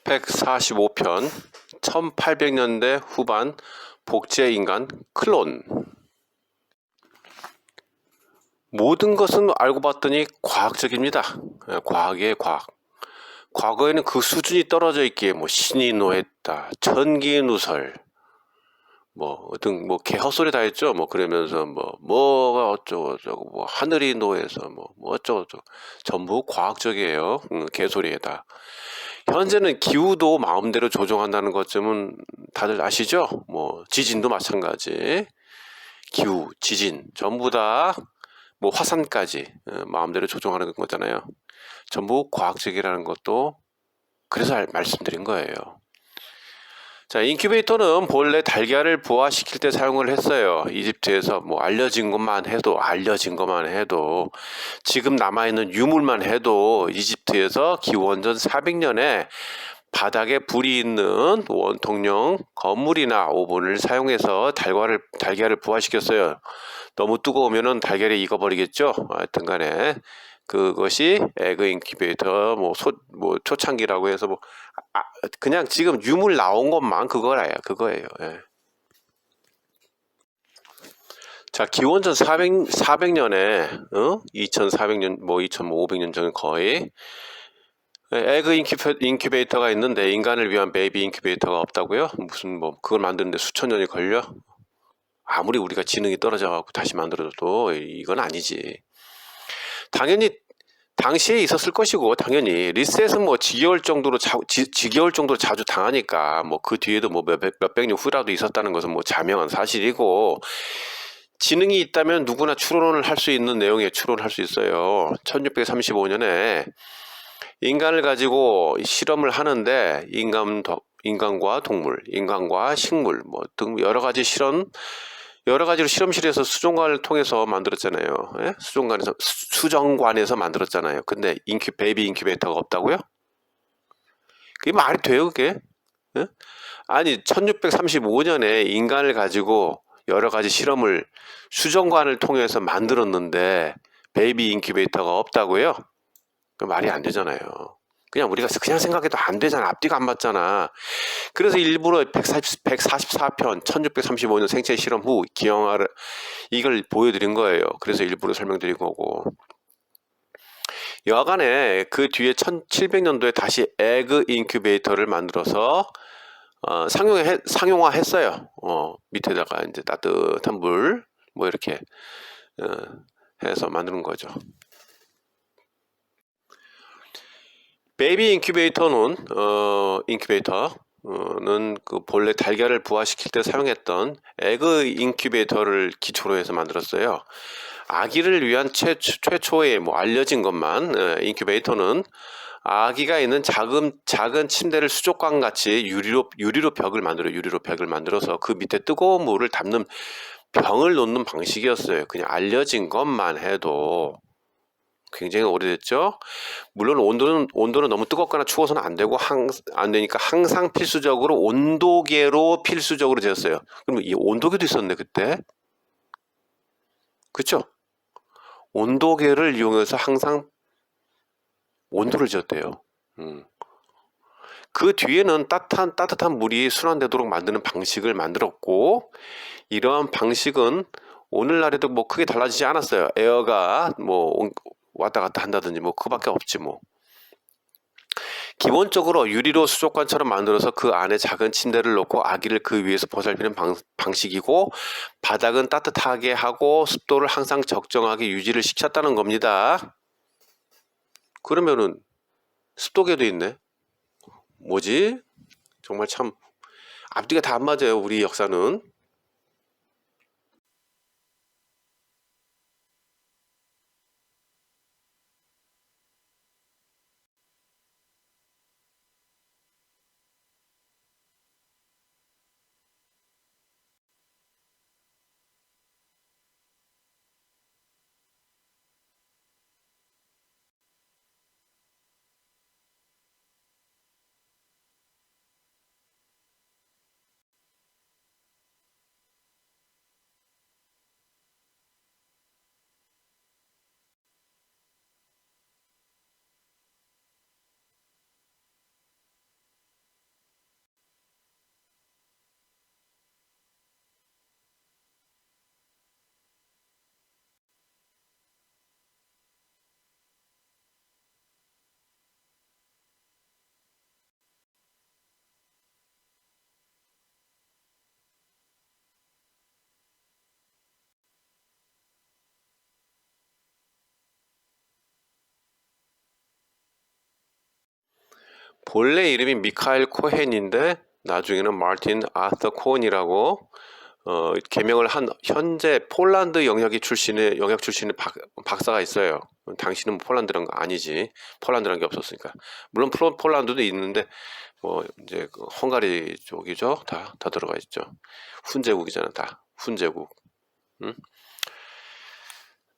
145편 1800년대 후반 복제인간 클론. 모든 것은 알고 봤더니 과학적입니다. 과학이에요, 과학. 과거에는 그 수준이 떨어져 있기에 신이 노했다, 천기누설, 등 개헛소리 다 했죠. 그러면서 뭐가 어쩌고 저쩌고 하늘이 노해서 어쩌고 저쩌고 전부 과학적이에요. 개소리에다. 현재는 기후도 마음대로 조종한다는 것쯤은 다들 아시죠? 지진도 마찬가지. 기후, 지진 전부 다 화산까지 마음대로 조종하는 거잖아요. 전부 과학적이라는 것도 그래서 말씀드린 거예요. 자, 인큐베이터는 본래 달걀을 부화시킬 때 사용을 했어요. 이집트에서 알려진 것만 해도 지금 남아있는 유물만 해도 이집트에서 기원전 400년에 바닥에 불이 있는 원통형 건물이나 오븐을 사용해서 달걀을 부화시켰어요. 너무 뜨거우면 달걀이 익어버리겠죠. 하여튼 간에 그것이 에그 인큐베이터 초창기라고 해서 그냥 지금 유물 나온 것만 그거예요. 예. 자, 기원전 400년에 2400년 2500년 전에 거의 에그 인큐베이터가 있는데 인간을 위한 베이비 인큐베이터가 없다고요? 무슨 그걸 만드는데 수천 년이 걸려? 아무리 우리가 지능이 떨어져 갖고 다시 만들어도 이건 아니지. 당연히 당시에 있었을 것이고, 당연히 리셋은 지겨울 정도로 자주 당하니까 그 뒤에도 몇백 년 후라도 있었다는 것은 자명한 사실이고, 지능이 있다면 누구나 추론을 할 수 있는 내용에 추론을 할 수 있어요. 1635년에 인간을 가지고 실험을 하는데 인간과 동물, 인간과 식물 등 여러 가지로 실험실에서 수정관을 통해서 만들었잖아요. 예? 수정관에서 만들었잖아요. 근데 베이비 인큐베이터가 없다고요? 그게 말이 돼요, 그게? 예? 아니, 1635년에 인간을 가지고 여러 가지 실험을 수정관을 통해서 만들었는데 베이비 인큐베이터가 없다고요? 그 말이 안 되잖아요. 우리가 그냥 생각해도 안 되잖아. 앞뒤가 안 맞잖아. 그래서 일부러 144편 1635년 생체 실험 후 기형아를 이걸 보여드린 거예요. 그래서 일부러 설명드린 거고, 여하간에 그 뒤에 1700년도에 다시 에그 인큐베이터를 만들어서 상용화했어요. 밑에다가 이제 따뜻한 물 이렇게 해서 만드는 거죠. 베이비 인큐베이터는 그 본래 달걀을 부화시킬 때 사용했던 에그 인큐베이터를 기초로 해서 만들었어요. 아기를 위한 최초의 알려진 것만, 인큐베이터는 아기가 있는 작은 침대를 수족관 같이 유리로 벽을 만들어서 그 밑에 뜨거운 물을 담는 병을 놓는 방식이었어요. 그냥 알려진 것만 해도 굉장히 오래됐죠. 물론 온도는 너무 뜨겁거나 추워서는 안 되니까 항상 필수적으로 온도계로 필수적으로 재었어요. 그럼 이 온도계도 있었네 그때. 그쵸? 온도계를 이용해서 항상 온도를 재었대요. 그 뒤에는 따뜻한 물이 순환되도록 만드는 방식을 만들었고, 이러한 방식은 오늘날에도 크게 달라지지 않았어요. 에어가 왔다 갔다 한다든지 그밖에 없지. 기본적으로 유리로 수족관처럼 만들어서 그 안에 작은 침대를 놓고 아기를 그 위에서 보살피는 방식이고, 바닥은 따뜻하게 하고 습도를 항상 적정하게 유지를 시켰다는 겁니다. 그러면은 습도계도 있네. 뭐지? 정말 참 앞뒤가 다 안 맞아요, 우리 역사는. 본래 이름이 미카엘 코헨인데 나중에는 마틴 아서 코헨이라고 개명을 한 현재 폴란드 영역 출신의 박사가 있어요. 당신은 폴란드란 거 아니지. 폴란드란 게 없었으니까. 물론 폴란드도 있는데 뭐 이제 그 헝가리 쪽이죠. 다 들어가 있죠. 훈제국이잖아. 다 훈제국. 응?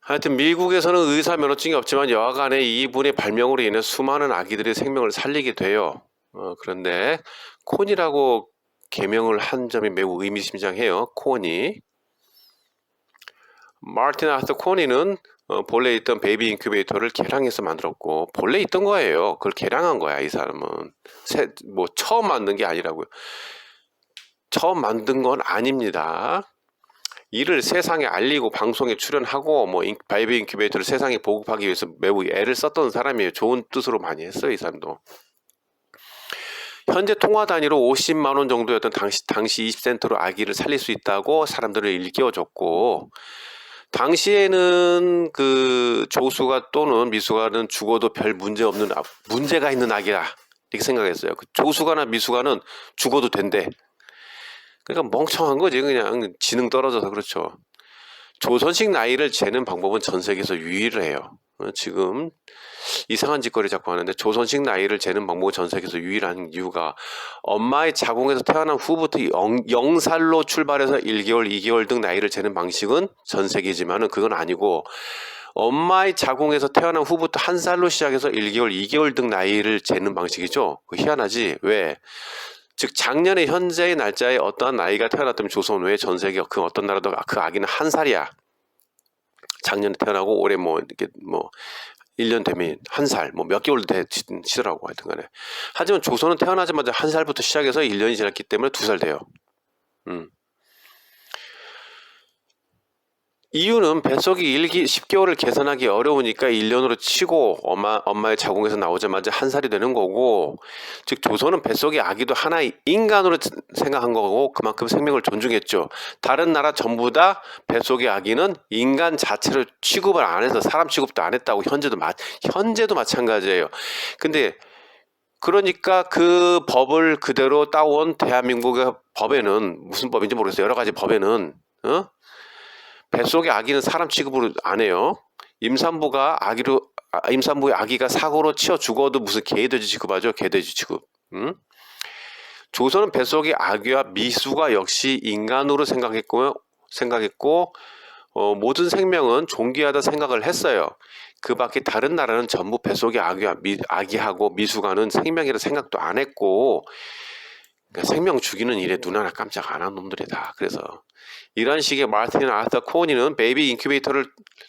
하여튼 미국에서는 의사 면허증이 없지만 여하간에 이분의 발명으로 인해 수많은 아기들의 생명을 살리게 돼요. 그런데 콘이라고 개명을 한 점이 매우 의미심장해요. 콘이. 마틴 아서 코니는 본래 있던 베이비 인큐베이터를 개량해서 만들었고, 본래 있던 거예요. 그걸 개량한 거야. 이 사람은 뭐 처음 만든 게 아니라고요. 처음 만든 건 아닙니다. 이를 세상에 알리고 방송에 출연하고 뭐 베이비 인큐베이터를 세상에 보급하기 위해서 매우 애를 썼던 사람이에요. 좋은 뜻으로 많이 했어요. 이 사람도. 현재 통화 단위로 50만 원 정도였던 당시 20센트로 아기를 살릴 수 있다고 사람들을 일깨워줬고, 당시에는 그 조수가 또는 미숙아는 죽어도 별 문제가 있는 아기야 이렇게 생각했어요. 그 조수가나 미숙아는 죽어도 된대. 그러니까 멍청한 거지. 그냥 지능 떨어져서. 그렇죠. 조선식 나이를 재는 방법은 전 세계에서 유일해요. 지금 이상한 짓거리 자꾸 하는데, 조선식 나이를 재는 방법은 전 세계에서 유일한 이유가 엄마의 자궁에서 태어난 후부터 0살로 출발해서 1개월, 2개월 등 나이를 재는 방식은 전 세계지만은 그건 아니고, 엄마의 자궁에서 태어난 후부터 1살로 시작해서 1개월, 2개월 등 나이를 재는 방식이죠. 희한하지? 왜? 즉 작년에 현재의 날짜에 어떠한 아이가 태어났다면 조선 외에 전 세계 그 어떤 나라도 그 아기는 1살이야. 작년에 태어나고 올해 뭐 이렇게 뭐 1년 되면 1살 뭐 몇 개월도 치더라고. 하여튼 간에. 하지만 조선은 태어나자마자 1살부터 시작해서 1년이 지났기 때문에 2살 돼요. 이유는 뱃속이 10개월을 계산하기 어려우니까 1년으로 치고 엄마의 자궁에서 나오자마자 1살이 되는 거고, 즉 조선은 뱃속의 아기도 하나의 인간으로 생각한 거고 그만큼 생명을 존중했죠. 다른 나라 전부 다 뱃속의 아기는 인간 자체로 취급을 안 해서 사람 취급도 안 했다고. 현재도 마찬가지예요. 근데 그러니까 그 법을 그대로 따온 대한민국의 법에는, 무슨 법인지 모르겠어요. 여러 가지 법에는 뱃속의 아기는 사람 취급을 안 해요. 임산부의 아기가 사고로 치여 죽어도 무슨 개돼지 취급하죠. 개돼지 취급. 조선은 뱃속의 아기와 미수가 역시 인간으로 생각했고 모든 생명은 존귀하다 생각을 했어요. 그 밖에 다른 나라는 전부 뱃속의 아기하고 미수가는 생명이라 생각도 안 했고, 그러니까 생명 죽이는 일에 눈 하나 깜짝 안 한 놈들이다. 그래서 이런 식의 마틴 아서 코니는 베이비 인큐베이터를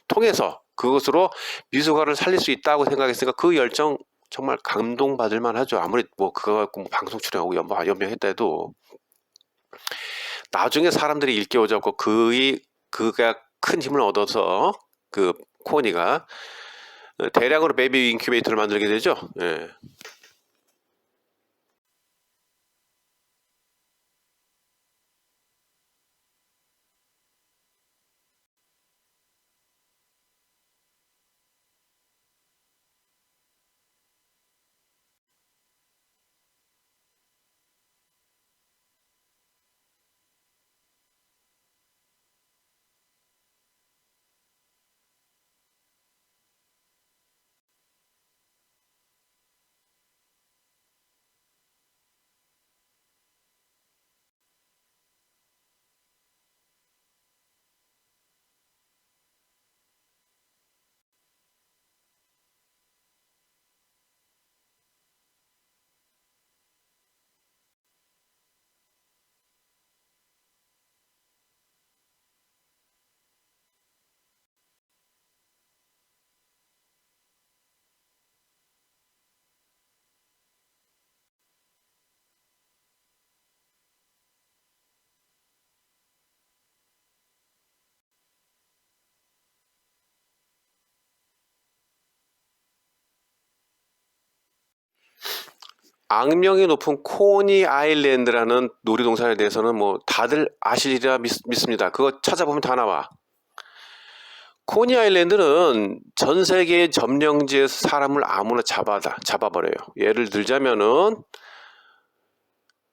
통해서 그것으로 미숙아를 살릴 수 있다고 생각했으니까 그 열정 정말 감동받을 만하죠. 아무리 뭐 그거 갖고 뭐 방송 출연하고 연명했다 해도 나중에 사람들이 일깨워졌고 그가 큰 힘을 얻어서 그 코니가 대량으로 베이비 인큐베이터를 만들게 되죠. 예. 악명이 높은 코니 아일랜드라는 놀이동산에 대해서는 뭐 다들 아시리라 믿습니다. 그거 찾아보면 다 나와. 코니 아일랜드는 전 세계 점령지에서 사람을 아무나 잡아버려요. 예를 들자면은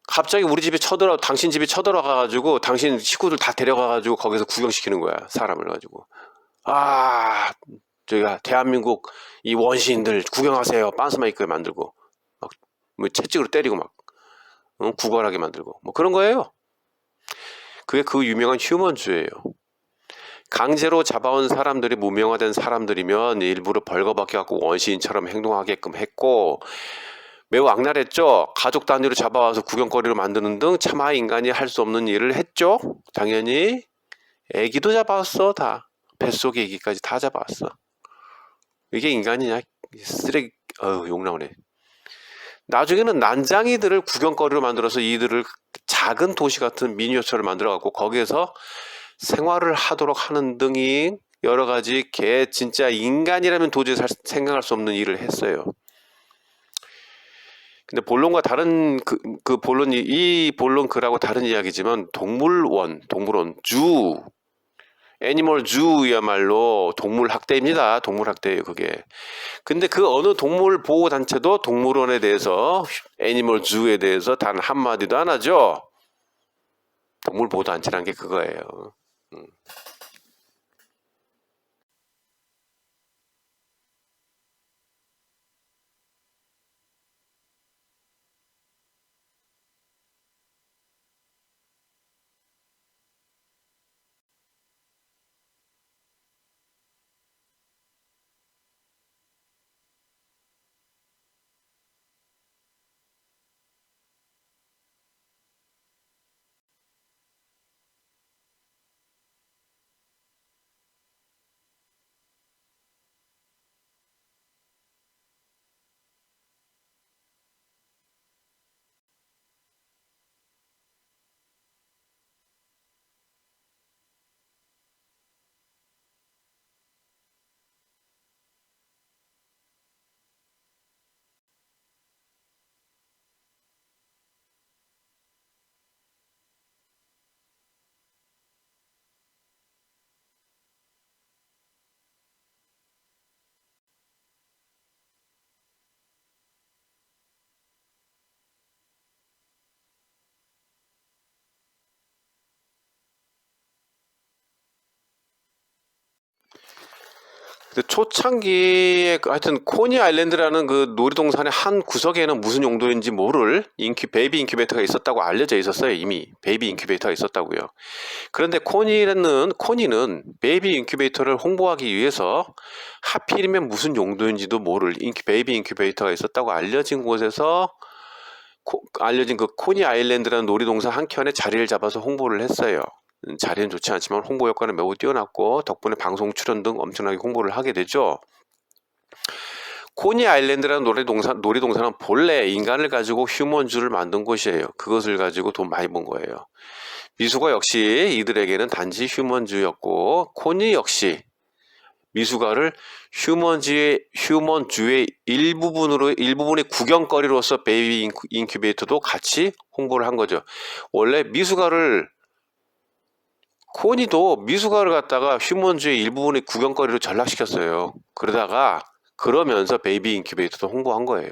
갑자기 우리 집에 당신 집에 쳐들어가가지고 당신 식구들 다 데려가가지고 거기서 구경시키는 거야. 사람을 가지고. 아, 저희가 대한민국 이 원시인들 구경하세요. 빤스 마이크에 만들고 막 뭐 채찍으로 때리고 막 구걸하게 만들고 뭐 그런 거예요. 그게 그 유명한 휴먼주예요. 강제로 잡아온 사람들이 무명화된 사람들이면 일부러 벌거벗겨 갖고 원시인처럼 행동하게끔 했고 매우 악랄했죠. 가족 단위로 잡아와서 구경거리로 만드는 등 차마 인간이 할 수 없는 일을 했죠. 당연히 애기도 잡아왔어. 다 뱃속의 애기까지 다 잡아왔어. 이게 인간이냐? 쓰레기. 욕 나오네. 나중에는 난장이들을 구경거리로 만들어서 이들을 작은 도시 같은 미니어처를 만들어 갖고 거기에서 생활을 하도록 하는 등이 여러 가지 진짜 인간이라면 도저히 생각할 수 없는 일을 했어요. 근데 본론과 다른 이 본론 글하고 다른 이야기지만 동물원, 주, 애니멀 주야말로 동물 학대입니다. 동물 학대예요, 그게. 근데 그 어느 동물 보호 단체도 동물원에 대해서 애니멀 주에 대해서 단 한마디도 안 하죠. 동물 보호 단체란 게 그거예요. 근데 초창기에 하여튼 코니 아일랜드라는 그 놀이동산의 한 구석에는 무슨 용도인지 모를 베이비 인큐베이터가 있었다고 알려져 있었어요. 이미 베이비 인큐베이터가 있었다고요. 그런데 코니는 베이비 인큐베이터를 홍보하기 위해서 하필이면 무슨 용도인지도 모를 베이비 인큐베이터가 있었다고 알려진 곳에서 알려진 그 코니 아일랜드라는 놀이동산 한 켠에 자리를 잡아서 홍보를 했어요. 자리는 좋지 않지만 홍보 효과는 매우 뛰어났고 덕분에 방송 출연 등 엄청나게 홍보를 하게 되죠. 코니 아일랜드라는 놀이동산은 본래 인간을 가지고 휴먼주를 만든 곳이에요. 그것을 가지고 돈 많이 번 거예요. 미수가 역시 이들에게는 단지 휴먼주였고 코니 역시 미수가를 휴먼주의 일부분의 구경거리로서 베이비 인큐베이터도 같이 홍보를 한 거죠. 원래 코니도 미수가를 갖다가 휴먼주의 일부분의 구경거리로 전락시켰어요. 그러면서 베이비 인큐베이터도 홍보한 거예요.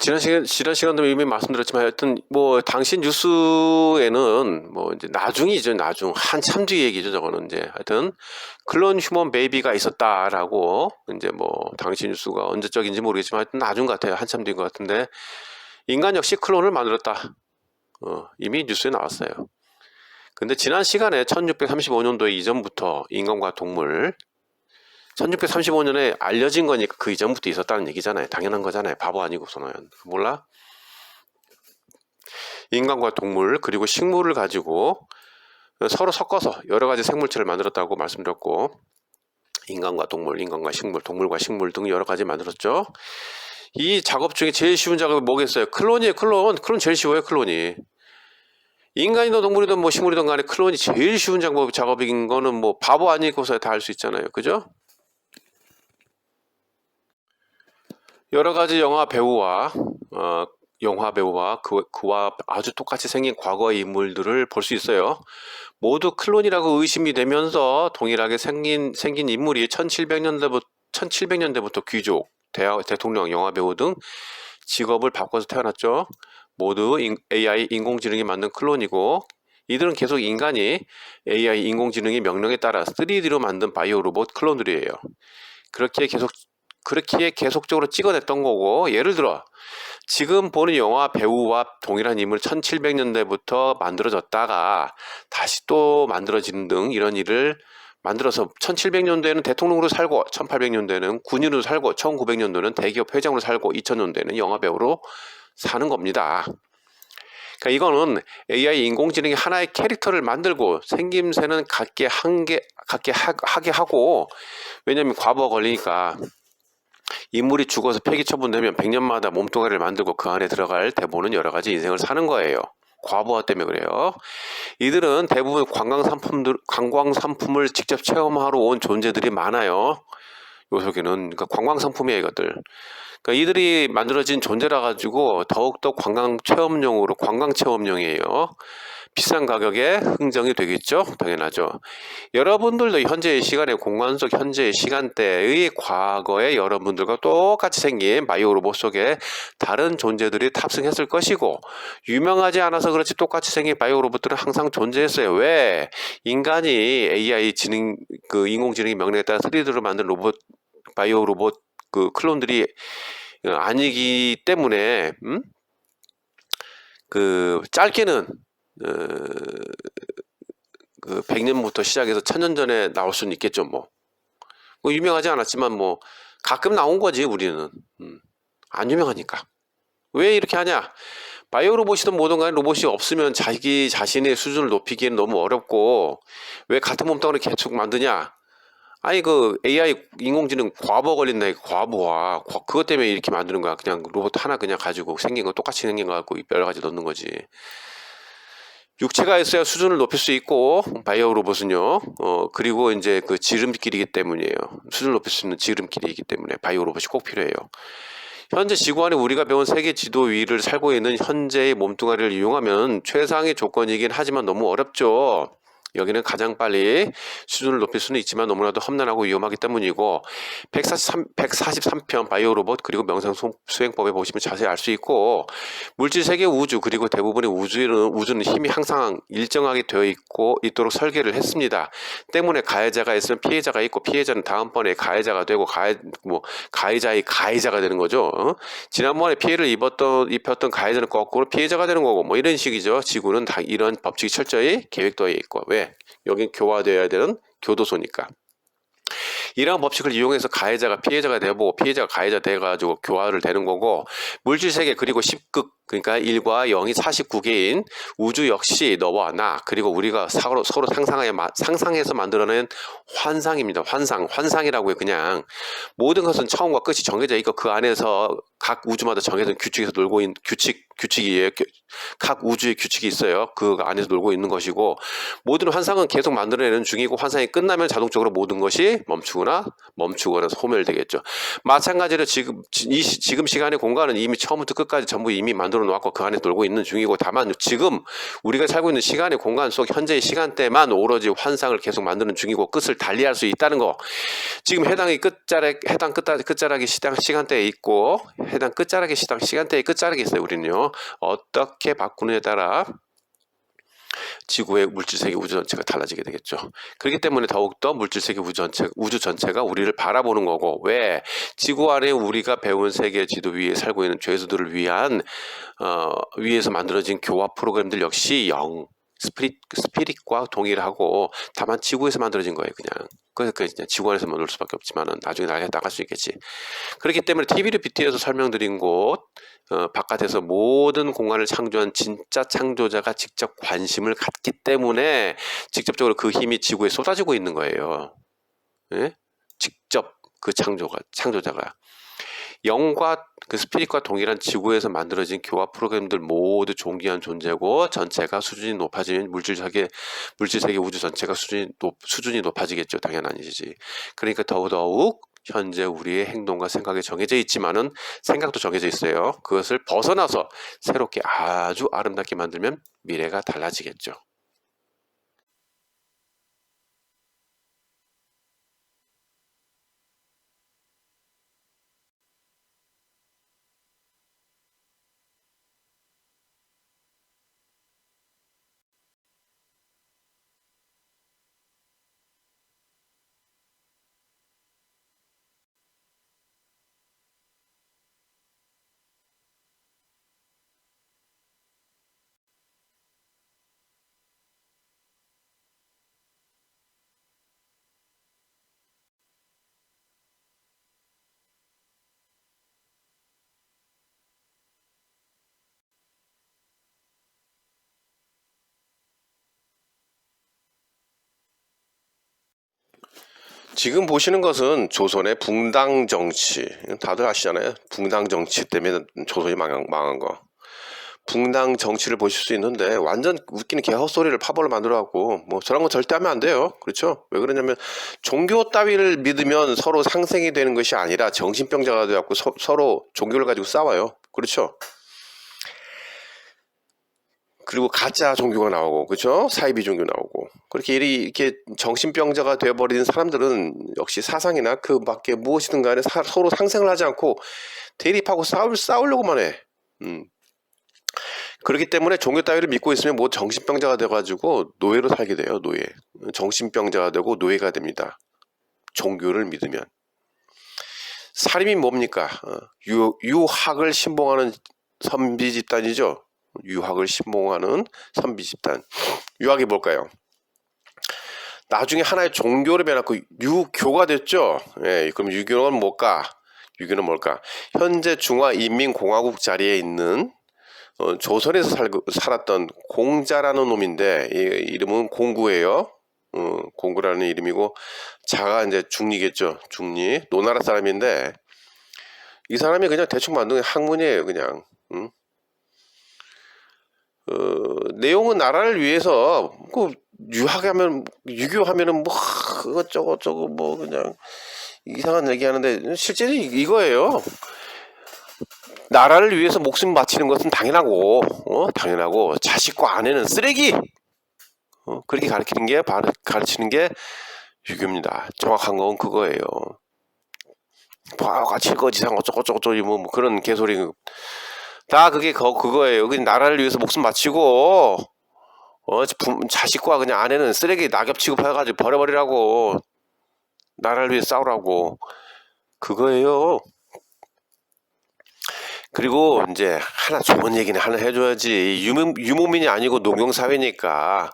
지난 시간도 이미 말씀드렸지만 하여튼 뭐 당시 뉴스에는 뭐 이제 나중이죠. 나중 한참 뒤 얘기죠. 저거는 이제 하여튼 클론 휴먼 베이비가 있었다라고 이제 뭐 당시 뉴스가 언제적인지 모르겠지만 하여튼 나중 같아요. 한참 뒤인 것 같은데 인간 역시 클론을 만들었다. 이미 뉴스에 나왔어요. 근데 지난 시간에 1635년도에 이전부터 인간과 동물 1635년에 알려진 거니까 그 이전부터 있었다는 얘기잖아요. 당연한 거잖아요. 바보 아니고서는. 몰라? 인간과 동물 그리고 식물을 가지고 서로 섞어서 여러 가지 생물체를 만들었다고 말씀드렸고 인간과 동물, 인간과 식물, 동물과 식물 등 여러 가지 만들었죠. 이 작업 중에 제일 쉬운 작업이 뭐겠어요? 클론이에요. 클론 제일 쉬워요. 클론이. 인간이든 동물이든 뭐 식물이든 간에 클론이 제일 쉬운 작업인 거는 뭐 바보 아니고서 다 할 수 있잖아요. 그죠? 여러 가지 영화 배우와 그와 아주 똑같이 생긴 과거의 인물들을 볼 수 있어요. 모두 클론이라고 의심이 되면서 동일하게 생긴 인물이 1700년대부터 귀족, 대통령, 영화 배우 등 직업을 바꿔서 태어났죠. 모두 AI 인공지능이 만든 클론이고 이들은 계속 인간이 AI 인공지능의 명령에 따라 3D로 만든 바이오 로봇 클론들이에요. 그렇게 계속적으로 찍어냈던 거고 예를 들어 지금 보는 영화 배우와 동일한 인물 1700년대부터 만들어졌다가 다시 또 만들어지는 등 이런 일을 만들어서 1700년대에는 대통령으로 살고 1800년대에는 군인으로 살고 1900년도에는 대기업 회장으로 살고 2000년대에는 영화 배우로 사는 겁니다. 그러니까 이거는 AI 인공지능이 하나의 캐릭터를 만들고 생김새는 같게 하게 하고 왜냐면 과부하 걸리니까 인물이 죽어서 폐기 처분되면 100년마다 몸뚱아리를 만들고 그 안에 들어갈 대본은 여러 가지 인생을 사는 거예요. 과부하 때문에 그래요. 이들은 대부분 관광 상품을 직접 체험하러 온 존재들이 많아요. 요 속에는 그러니까 관광 상품이에요, 이것들. 그러니까 이들이 만들어진 존재라 가지고 더욱더 관광 체험용이에요. 비싼 가격에 흥정이 되겠죠? 당연하죠. 여러분들도 현재의 시간에 공간 속 현재의 시간대의 과거에 여러분들과 똑같이 생긴 바이오 로봇 속에 다른 존재들이 탑승했을 것이고 유명하지 않아서 그렇지 똑같이 생긴 바이오 로봇들은 항상 존재했어요. 왜? 인간이 AI 인공지능의 명령에 따라 3D로 만든 바이오 로봇 클론들이 아니기 때문에 짧게는 100년부터 시작해서 1000년 전에 나올 수는 있겠죠. 뭐 유명하지 않았지만 뭐 가끔 나온 거지. 우리는 안 유명하니까. 왜 이렇게 하냐? 바이오 로봇이든 뭐든 간에 로봇이 없으면 자기 자신의 수준을 높이기에는 너무 어렵고 왜 같은 몸뚱아리 계속 만드냐? 아니 AI 인공지능 과부하 걸린다. 과부하 그것 때문에 이렇게 만드는 거야. 그냥 로봇 하나 그냥 가지고 생긴 거 똑같이 생긴 거 갖고 여러 가지 넣는 거지. 육체가 있어야 수준을 높일 수 있고 바이오 로봇은요. 그리고 이제 지름길이기 때문이에요. 수준을 높일 수 있는 지름길이기 때문에 바이오 로봇이 꼭 필요해요. 현재 지구 안에 우리가 배운 세계 지도 위를 살고 있는 현재의 몸뚱아리를 이용하면 최상의 조건이긴 하지만 너무 어렵죠. 여기는 가장 빨리 수준을 높일 수는 있지만 너무나도 험난하고 위험하기 때문이고 143편 바이오 로봇 그리고 명상 수행법에 보시면 자세히 알 수 있고 물질 세계 우주 그리고 대부분의 우주는 힘이 항상 일정하게 되어 있도록 설계를 했습니다. 때문에 가해자가 있으면 피해자가 있고 피해자는 다음번에 가해자가 되고 가해자의 가해자가 되는 거죠. 지난번에 피해를 입혔던 가해자는 거꾸로 피해자가 되는 거고 뭐 이런 식이죠. 지구는 다 이런 법칙이 철저히 계획되어 있고 왜? 여긴 교화되어야 되는 교도소니까. 이러한 법칙을 이용해서 가해자가 피해자가 되고 피해자가 가해자 돼가지고 교화를 되는 거고 물질세계 그리고 10극 그러니까 1과 0이 49개인 우주 역시 너와 나 그리고 우리가 서로 상상해서 만들어낸 환상입니다. 환상이라고 해요. 그냥 모든 것은 처음과 끝이 정해져 있고 그 안에서 각 우주마다 정해진 규칙에서 놀고 있는 규칙이에요. 각 우주의 규칙이 있어요. 그 안에서 놀고 있는 것이고 모든 환상은 계속 만들어내는 중이고 환상이 끝나면 자동적으로 모든 것이 멈추거나 소멸되겠죠. 마찬가지로 지금 시간의 공간은 이미 처음부터 끝까지 전부 이미 만들어졌습니다. 만들어 놓았고 그 안에 놀고 있는 중이고, 다만 지금 우리가 살고 있는 시간의 공간 속 현재의 시간대만 오로지 환상을 계속 만드는 중이고 끝을 달리할 수 있다는 거. 지금 해당 끝자락이 시간대에 있고 해당 끝자락의 시간대에 끝자락이 있어요. 우리는요. 어떻게 바꾸느냐에 따라 지구의 물질세계 우주 전체가 달라지게 되겠죠. 그렇기 때문에 더욱더 물질세계 우주 전체가 우리를 바라보는 거고, 왜? 지구 안에 우리가 배운 세계 지도 위에 살고 있는 죄수들을 위한 위에서 만들어진 교화 프로그램들 역시 스피릿과 동일하고, 다만 지구에서 만들어진 거예요. 그래서 그냥 지구 안에서만 놀 수밖에 없지만은 나중에 나갈 수 있겠지. 그렇기 때문에 TV를 빗대어서 설명드린 곳 바깥에서 모든 공간을 창조한 진짜 창조자가 직접 관심을 갖기 때문에 직접적으로 그 힘이 지구에 쏟아지고 있는 거예요. 예? 직접 그 창조자가 영과 그 스피릿과 동일한 지구에서 만들어진 교화 프로그램들 모두 존귀한 존재고, 전체가 수준이 높아지면 물질세계 우주 전체가 수준이 높아지겠죠. 당연한 일이지. 그러니까 더더욱 현재 우리의 행동과 생각이 정해져 있지만은 생각도 정해져 있어요. 그것을 벗어나서 새롭게 아주 아름답게 만들면 미래가 달라지겠죠. 지금 보시는 것은 조선의 붕당 정치. 다들 아시잖아요. 붕당 정치 때문에 조선이 망한 거. 붕당 정치를 보실 수 있는데 완전 웃기는 개헛소리를 파벌로 만들어갖고 뭐 저런 거 절대 하면 안 돼요. 그렇죠? 왜 그러냐면 종교 따위를 믿으면 서로 상생이 되는 것이 아니라 정신병자가 돼갖고 서로 종교를 가지고 싸워요. 그렇죠? 그리고 가짜 종교가 나오고, 그렇죠? 사이비 종교 나오고. 그렇게 이렇게 정신병자가 되어버린 사람들은 역시 사상이나 그 밖에 무엇이든 간에 서로 상생을 하지 않고 대립하고 싸우려고만 해. 그렇기 때문에 종교 따위를 믿고 있으면 뭐 정신병자가 돼가지고 노예로 살게 돼요. 노예. 정신병자가 되고 노예가 됩니다. 종교를 믿으면. 살인이 뭡니까? 유학을 신봉하는 선비 집단이죠. 유학을 신봉하는 선비 집단. 유학이 뭘까요? 나중에 하나의 종교로 변했고 유교가 됐죠. 예, 그럼 유교는 뭘까? 현재 중화인민공화국 자리에 있는 조선에서 살았던 공자라는 놈인데, 이름은 공구예요. 공구라는 이름이고, 자가 이제 중리겠죠. 중리. 노나라 사람인데, 이 사람이 그냥 대충 만든 학문이에요. 그냥. 내용은 나라를 위해서 유교하면은 뭐 이것저것 뭐 그냥 이상한 얘기하는데, 실제는 이거예요. 나라를 위해서 목숨 바치는 것은 당연하고 자식과 아내는 쓰레기. 그렇게 가르치는 게 유교입니다. 정확한 건 그거예요. 같이 거지상 어쩌고저쩌고 뭐 그런 개소리 다 그게 그거예요. 그냥 나라를 위해서 목숨 바치고 자식과 그냥 아내는 쓰레기 낙엽 취급해가지고 버려버리라고, 나라를 위해 싸우라고, 그거예요. 그리고 이제 하나 좋은 얘기는 하나 해줘야지. 유목민이 아니고 농경사회니까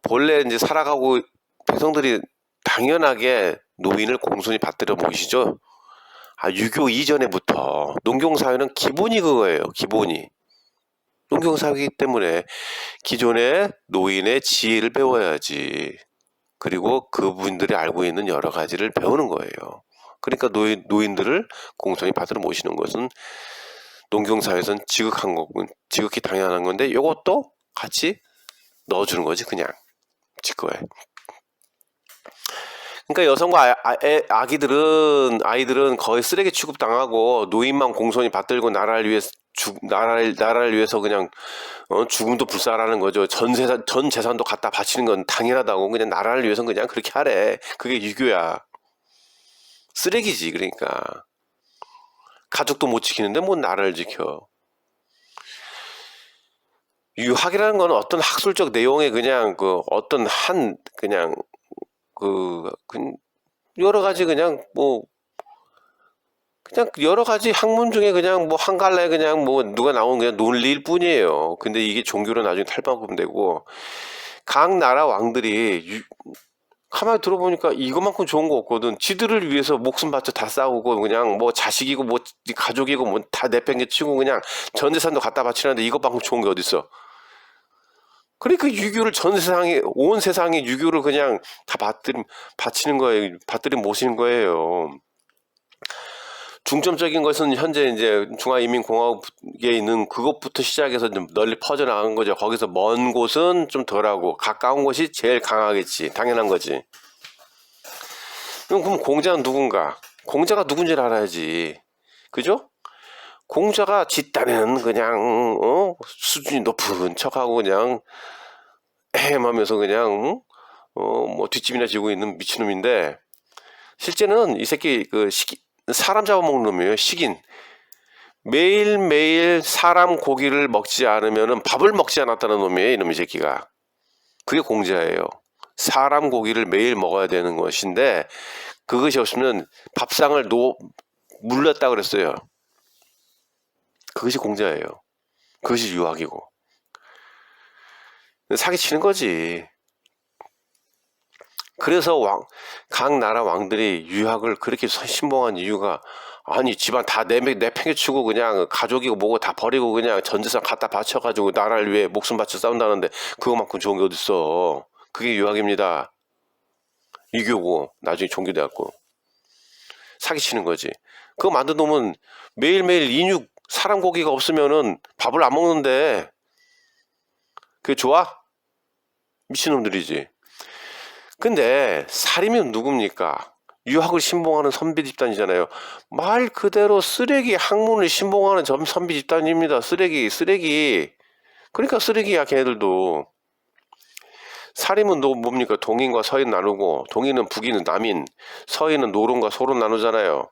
본래 이제 살아가고 백성들이 당연하게 노인을 공손히 받들어 모시죠. 유교 이전에부터 농경사회는 기본이 그거예요. 기본이. 농경사회이기 때문에 기존의 노인의 지혜를 배워야지. 그리고 그분들이 알고 있는 여러 가지를 배우는 거예요. 그러니까 노인들을 공손히 받들어 모시는 것은 농경사회에서는 지극히 당연한 건데, 이것도 같이 넣어주는 거지, 그냥. 지거에. 그러니까 여성과 아이들은 거의 쓰레기 취급당하고 노인만 공손히 받들고 나라를 위해서 그냥 죽음도 불사하라는 거죠. 전 재산도 갖다 바치는 건 당연하다고. 그냥 나라를 위해서 그냥 그렇게 하래. 그게 유교야. 쓰레기지. 그러니까 가족도 못 지키는데 뭐 나라를 지켜. 유학이라는 건 어떤 학술적 내용에 그냥 그 어떤 한 그냥 그 여러 가지 그냥 뭐 그냥 여러 가지 학문 중에 그냥 뭐 한 갈래 그냥 뭐 누가 나온 그냥 논리일 뿐이에요. 근데 이게 종교로 나중에 탈바꿈되고 각 나라 왕들이 가만히 들어보니까 이거만큼 좋은 거 없거든. 지들을 위해서 목숨 바쳐 다 싸우고 그냥 뭐 자식이고 뭐 가족이고 뭐 다 내팽개치고 그냥 전 재산도 갖다 바치는데 이것만큼 좋은 게 어딨어. 그러니까 유교를 전 세상에 온 세상에 유교를 그냥 다 바치는 거예요. 받들이 모시는 거예요. 중점적인 것은 현재 이제 중화인민공화국에 있는 그것부터 시작해서 좀 널리 퍼져나간 거죠. 거기서 먼 곳은 좀 덜하고 가까운 곳이 제일 강하겠지. 당연한 거지. 그럼 공자는 누군가? 공자가 누군지를 알아야지. 그죠? 공자가 지 딴에는 그냥 수준이 높은 척하고 그냥 헤엄하면서 그냥 뭐 뒷집이나 지고 있는 미친놈인데 실제는 이 새끼 사람 잡아먹는 놈이에요. 식인. 매일매일 사람 고기를 먹지 않으면 밥을 먹지 않았다는 놈이에요. 이놈의 새끼가. 그게 공자예요. 사람 고기를 매일 먹어야 되는 것인데 그것이 없으면 밥상을 물렸다 그랬어요. 그것이 공자예요. 그것이 유학이고. 사기치는 거지. 그래서 각 나라 왕들이 유학을 그렇게 신봉한 이유가 아니 집안 다 내팽개치고 그냥 가족이고 뭐고 다 버리고 그냥 전재산 갖다 바쳐가지고 나라를 위해 목숨 바쳐 싸운다는데 그거만큼 좋은 게 어딨어. 그게 유학입니다. 유교고 나중에 종교돼갖고 사기치는 거지. 그거 만든 놈은 매일매일 인육 사람 고기가 없으면은 밥을 안 먹는데 그게 좋아? 미친놈들이지. 근데 살이면 누굽니까? 유학을 신봉하는 선비 집단이잖아요. 말 그대로 쓰레기 학문을 신봉하는 선비 집단입니다. 쓰레기. 그러니까 쓰레기야 걔네들도. 살인은 뭡니까? 동인과 서인 나누고 동인은 북인, 남인, 서인은 노론과 소론 나누잖아요.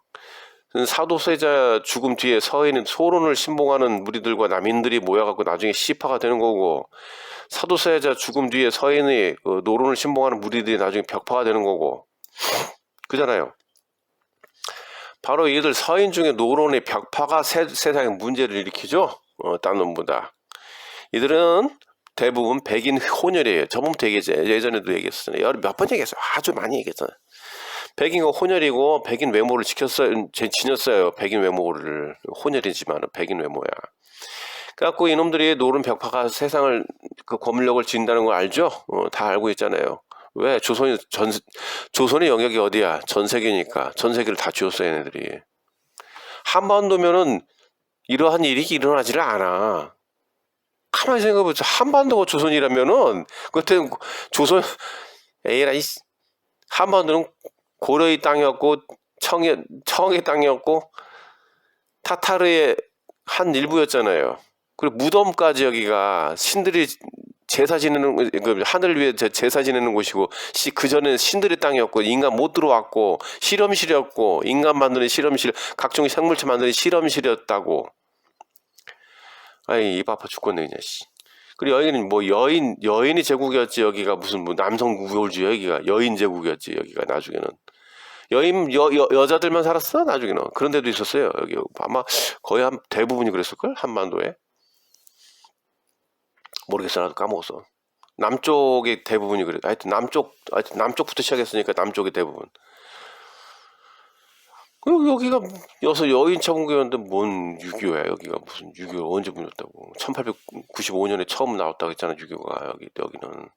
사도세자 죽음 뒤에 서인은 소론을 신봉하는 무리들과 남인들이 모여갖고 나중에 시파가 되는 거고 사도세자 죽음 뒤에 서인의 노론을 신봉하는 무리들이 나중에 벽파가 되는 거고 그잖아요. 바로 이들 서인 중에 노론의 벽파가 세상에 문제를 일으키죠. 딴 놈보다. 이들은 대부분 백인 혼혈이에요. 저번부터 얘기했죠. 예전에도 얘기했었잖아요. 몇 번 얘기했어요. 아주 많이 얘기했잖아요. 백인과 혼혈이고 백인 외모를 지녔어요. 백인 외모를. 혼혈이지만 백인 외모야. 그래갖고 이놈들이 노른 벽파가 세상을 거물력을 지닌다는 걸 알죠? 다 알고 있잖아요. 왜? 조선의 영역이 어디야? 전 세계니까. 전 세계를 다 쥐었어 얘네들이. 한반도면은 이러한 일이 일어나지를 않아. 가만히 생각해보자. 한반도가 조선이라면은 그때 조선 에이라이 한반도는 고려의 땅이었고 청의 땅이었고 타타르의 한 일부였잖아요. 그리고 무덤까지 여기가 신들이 제사 지내는 하늘을 위해 제사 지내는 곳이고 그 전에 신들의 땅이었고 인간 못 들어왔고 실험실이었고 인간 만드는 실험실 각종 생물체 만드는 실험실이었다고. 아이 입 아파 죽겠네 그냥 씨. 그리고 여기는 뭐 여인이 제국이었지. 여기가 무슨 뭐 남성 우월주의 여기가 여인 제국이었지. 여기가 나중에는 여자들만 살았어 나중에는. 그런 데도 있었어요. 여기 아마 거의 대부분이 그랬을걸 한반도에. 모르겠어. 나도 까먹었어. 남쪽의 대부분이 그래. 하여튼 남쪽부터 시작했으니까 남쪽의 대부분. 그리고 여기가 여인 처분구였는데 뭔 유교야. 여기가 무슨 유교가 언제 문였다고. 1895년에 처음 나왔다고 했잖아 유교가. 여기는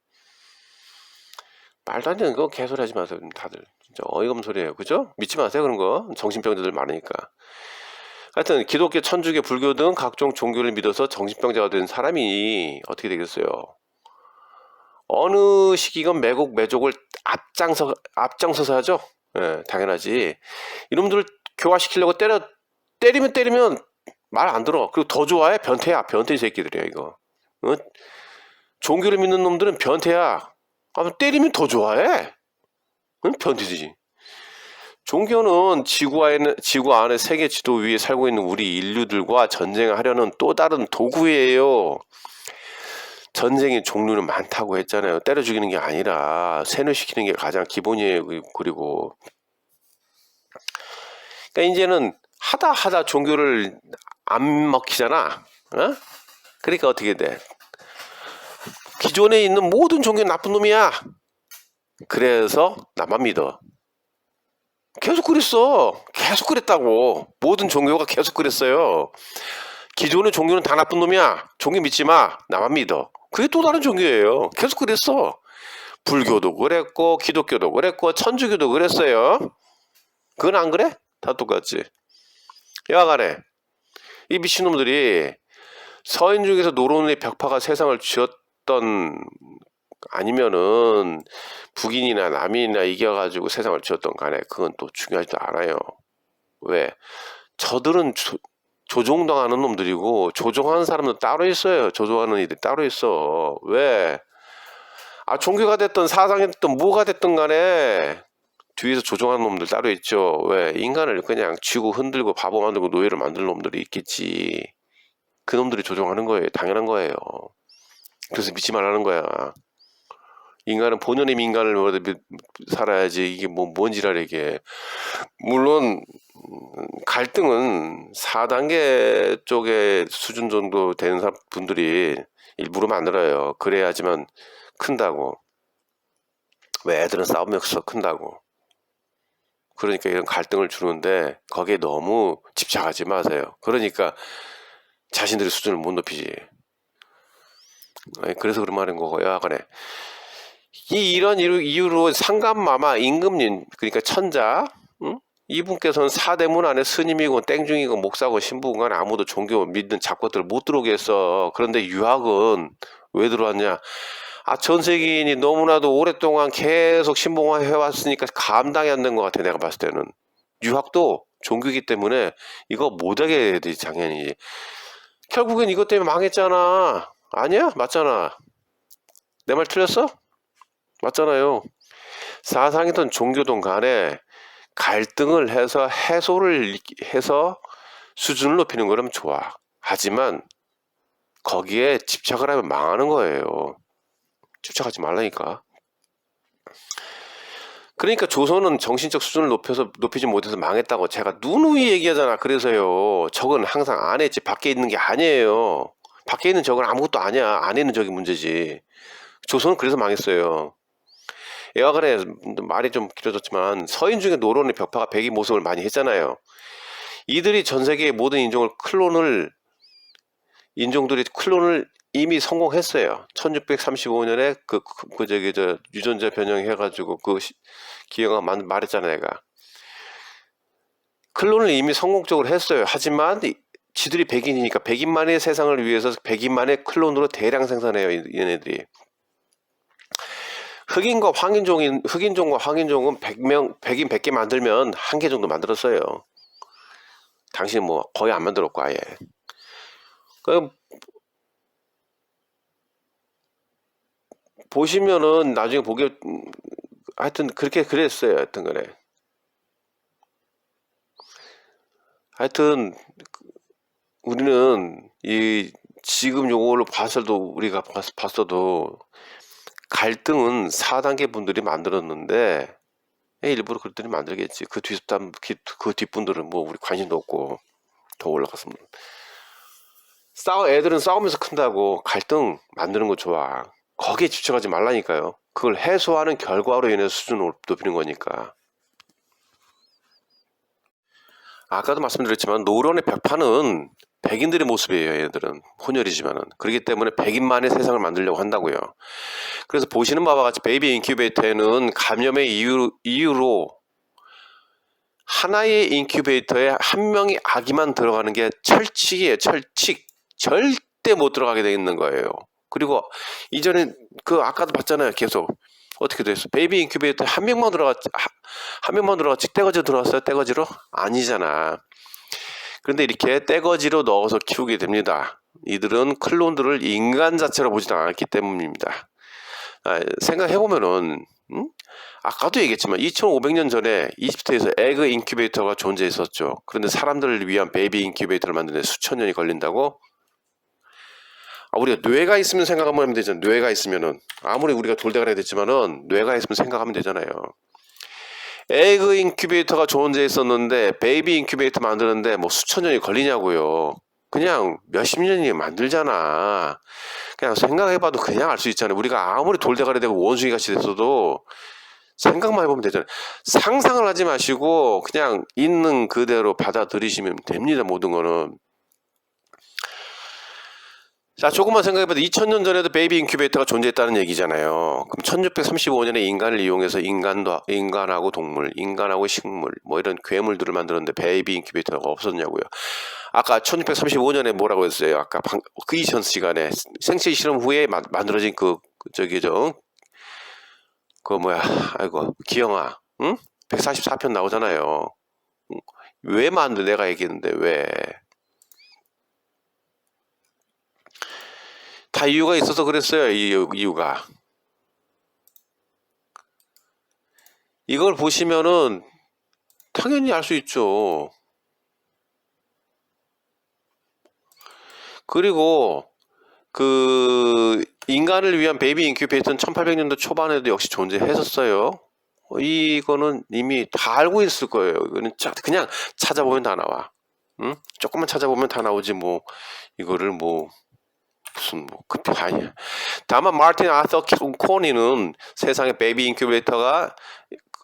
말도 안 되는 거 개소리 하지 마세요 다들. 진짜 어이가 없는 소리예요. 그죠? 믿지 마세요 그런 거. 정신병자들 많으니까. 하여튼 기독교, 천주교, 불교 등 각종 종교를 믿어서 정신병자가 된 사람이 어떻게 되겠어요? 어느 시기건 매국 매족을 앞장서서 하죠. 예, 당연하지. 이놈들 교화시키려고 때리면 말 안 들어. 그리고 더 좋아해. 변태야. 변태 새끼들이야 이거. 어? 종교를 믿는 놈들은 변태야. 때리면 더 좋아해. 응? 변태지. 종교는 지구 안에 세계 지도 위에 살고 있는 우리 인류들과 전쟁을 하려는 또 다른 도구예요. 전쟁의 종류는 많다고 했잖아요. 때려 죽이는 게 아니라 세뇌시키는 게 가장 기본이에요. 그리고 그러니까 이제는 하다 종교를 안 먹히잖아. 어? 그러니까 어떻게 돼? 기존에 있는 모든 종교는 나쁜 놈이야. 그래서 나만 믿어. 계속 그랬어. 계속 그랬다고. 모든 종교가 계속 그랬어요. 기존의 종교는 다 나쁜 놈이야. 종교 믿지 마. 나만 믿어. 그게 또 다른 종교예요. 계속 그랬어. 불교도 그랬고 기독교도 그랬고 천주교도 그랬어요. 그건 안 그래? 다 똑같지. 여하간에 이 미친놈들이 서인 중에서 노론의 벽파가 세상을 쥐었던 아니면은 북인이나 남인이나 이겨가지고 세상을 쥐었던 간에 그건 또 중요하지도 않아요. 왜? 저들은 조종당하는 놈들이고 조종하는 사람도 따로 있어요. 조종하는 이들이 따로 있어. 왜? 종교가 됐든 사상이 됐든 뭐가 됐든 간에 뒤에서 조종하는 놈들 따로 있죠. 왜? 인간을 그냥 쥐고 흔들고 바보 만들고 노예를 만들 놈들이 있겠지. 그 놈들이 조종하는 거예요. 당연한 거예요. 그래서 믿지 말라는 거야. 인간은 본연의 인간을 살아야지. 이게 뭔 지랄이야 이게. 물론 갈등은 4단계 쪽의 수준 정도 되는 분들이 일부러 만들어요. 그래야지만 큰다고. 왜? 애들은 싸우면서 큰다고. 그러니까 이런 갈등을 주는데 거기에 너무 집착하지 마세요. 그러니까 자신들의 수준을 못 높이지. 그래서 그런 말인 거고요. 하간에 이런 이유로 상감마마 임금님, 그러니까 천자, 응? 이분께서는 사대문 안에 스님이고 땡중이고 목사고 신부고 간에 아무도 종교 믿는 잡것들을 못 들어오게 했어. 그런데 유학은 왜 들어왔냐? 전 세계인이 너무나도 오랫동안 계속 신봉해왔으니까 감당이 안 된 것 같아. 내가 봤을 때는 유학도 종교이기 때문에 이거 못하게 되지 당연히. 결국엔 이것 때문에 망했잖아. 아니야? 맞잖아. 내 말 틀렸어? 맞잖아요. 사상이든 종교든 간에 갈등을 해서 해소를 해서 수준을 높이는 거라면 좋아. 하지만 거기에 집착을 하면 망하는 거예요. 집착하지 말라니까. 그러니까 조선은 정신적 수준을 높이지 못해서 망했다고 제가 누누이 얘기하잖아. 그래서요. 적은 항상 안에 있지 밖에 있는 게 아니에요. 밖에 있는 적은 아무것도 아니야. 안에 있는 적이 문제지. 조선은 그래서 망했어요. 여하간에 말이 좀 길어졌지만 서인 중에 노론의 벽파가 백의 모습을 많이 했잖아요. 이들이 전 세계의 모든 인종들이 클론을 이미 성공했어요. 1635년에 유전자 변형해가지고 기계가 말했잖아요. 내가 클론을 이미 성공적으로 했어요. 하지만 지들이 백인이니까 백인만의 세상을 위해서 백인만의 클론으로 대량 생산해요. 얘네들이. 흑인종과 황인종은 100인 100개 만들면 1개 정도 만들었어요. 당신은 뭐 거의 안 만들었고 아예. 보시면은 나중에 보기 하여튼 그렇게 그랬어요. 하여튼 그래. 하여튼 우리는 지금 요걸로 우리가 봤어도 갈등은 4단계 분들이 만들었는데 일부러 그들이 만들겠지. 그 뒷분들은 뭐 우리 관심도 없고 더 올라갔으면 애들은 싸우면서 큰다고. 갈등 만드는 거 좋아. 거기에 집착하지 말라니까요. 그걸 해소하는 결과로 인해서 수준을 높이는 거니까. 아까도 말씀드렸지만 노론의 벽파는 백인들의 모습이에요. 얘들은 혼혈이지만은. 그렇기 때문에 백인만의 세상을 만들려고 한다고요. 그래서 보시는 바와 같이 베이비 인큐베이터에는 감염의 이유로 하나의 인큐베이터에 한 명의 아기만 들어가는 게 철칙이에요. 철칙. 절대 못 들어가게 돼 있는 거예요. 그리고 이전에 그 아까도 봤잖아요. 계속 어떻게 됐어? 베이비 인큐베이터 한 명만 들어갔지 떼거지로 들어왔어요? 떼거지로? 아니잖아. 그런데 이렇게 떼거지로 넣어서 키우게 됩니다. 이들은 클론들을 인간 자체로 보지 않았기 때문입니다. 생각해보면은 아까도 얘기했지만 2500년 전에 이집트에서 에그 인큐베이터가 존재했었죠. 그런데 사람들을 위한 베이비 인큐베이터를 만드는데 수천 년이 걸린다고? 우리가 뇌가 있으면 생각 한번 하면 되잖아요. 뇌가 있으면은 아무리 우리가 돌대가리 됐지만은 뇌가 있으면 생각하면 되잖아요. 에그 인큐베이터가 존재했었는데 베이비 인큐베이터 만드는데 뭐 수천 년이 걸리냐고요. 그냥 몇십 년이 만들잖아. 그냥 생각해봐도 그냥 알 수 있잖아요. 우리가 아무리 돌대가리 되고 원숭이 같이 됐어도 생각만 해보면 되잖아요. 상상을 하지 마시고 그냥 있는 그대로 받아들이시면 됩니다. 모든 거는. 자, 조금만 생각해봐도 2000년 전에도 베이비 인큐베이터가 존재했다는 얘기잖아요. 그럼 1635년에 인간을 이용해서 인간하고 동물, 인간하고 식물, 뭐 이런 괴물들을 만드는데 베이비 인큐베이터가 없었냐고요. 아까 1635년에 뭐라고 했어요? 아까 그 이전 시간에 생체 실험 후에 만들어진 기영아, 응? 144편 나오잖아요. 왜 만들? 내가 얘기했는데 왜? 다 이유가 있어서 그랬어요. 이유가. 이걸 보시면은 당연히 알 수 있죠. 그리고 그 인간을 위한 베이비 인큐베이터는 1800년도 초반에도 역시 존재했었어요. 이거는 이미 다 알고 있을 거예요. 이거는 그냥 찾아보면 다 나와. 응? 조금만 찾아보면 다 나오지 뭐 이거를 뭐 무슨 뭐 급히 아니야. 다만 마틴 아서 코니는 세상에 베이비 인큐베이터가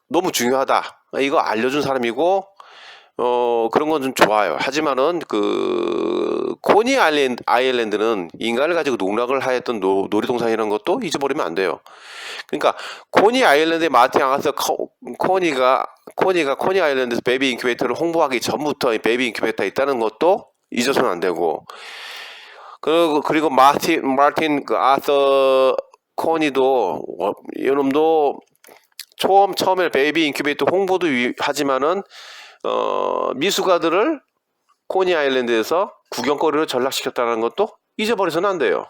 너무 중요하다. 이거 알려준 사람이고 그런 건 좀 좋아요. 하지만은 그 코니 아일랜드는 인간을 가지고 농락을 하였던 놀이동산 이런 것도 잊어버리면 안 돼요. 그러니까 코니 아일랜드에 마틴 아서 코니가 코니 아일랜드에서 베이비 인큐베이터를 홍보하기 전부터 베이비 인큐베이터 있다는 것도 잊어서는 안 되고 그리고 마틴 그 아서 코니도 이놈도 처음에 베이비 인큐베이터 홍보도 하지만은 미숙아들을 코니 아일랜드에서 구경거리로 전락시켰다는 것도 잊어버려서는 안 돼요.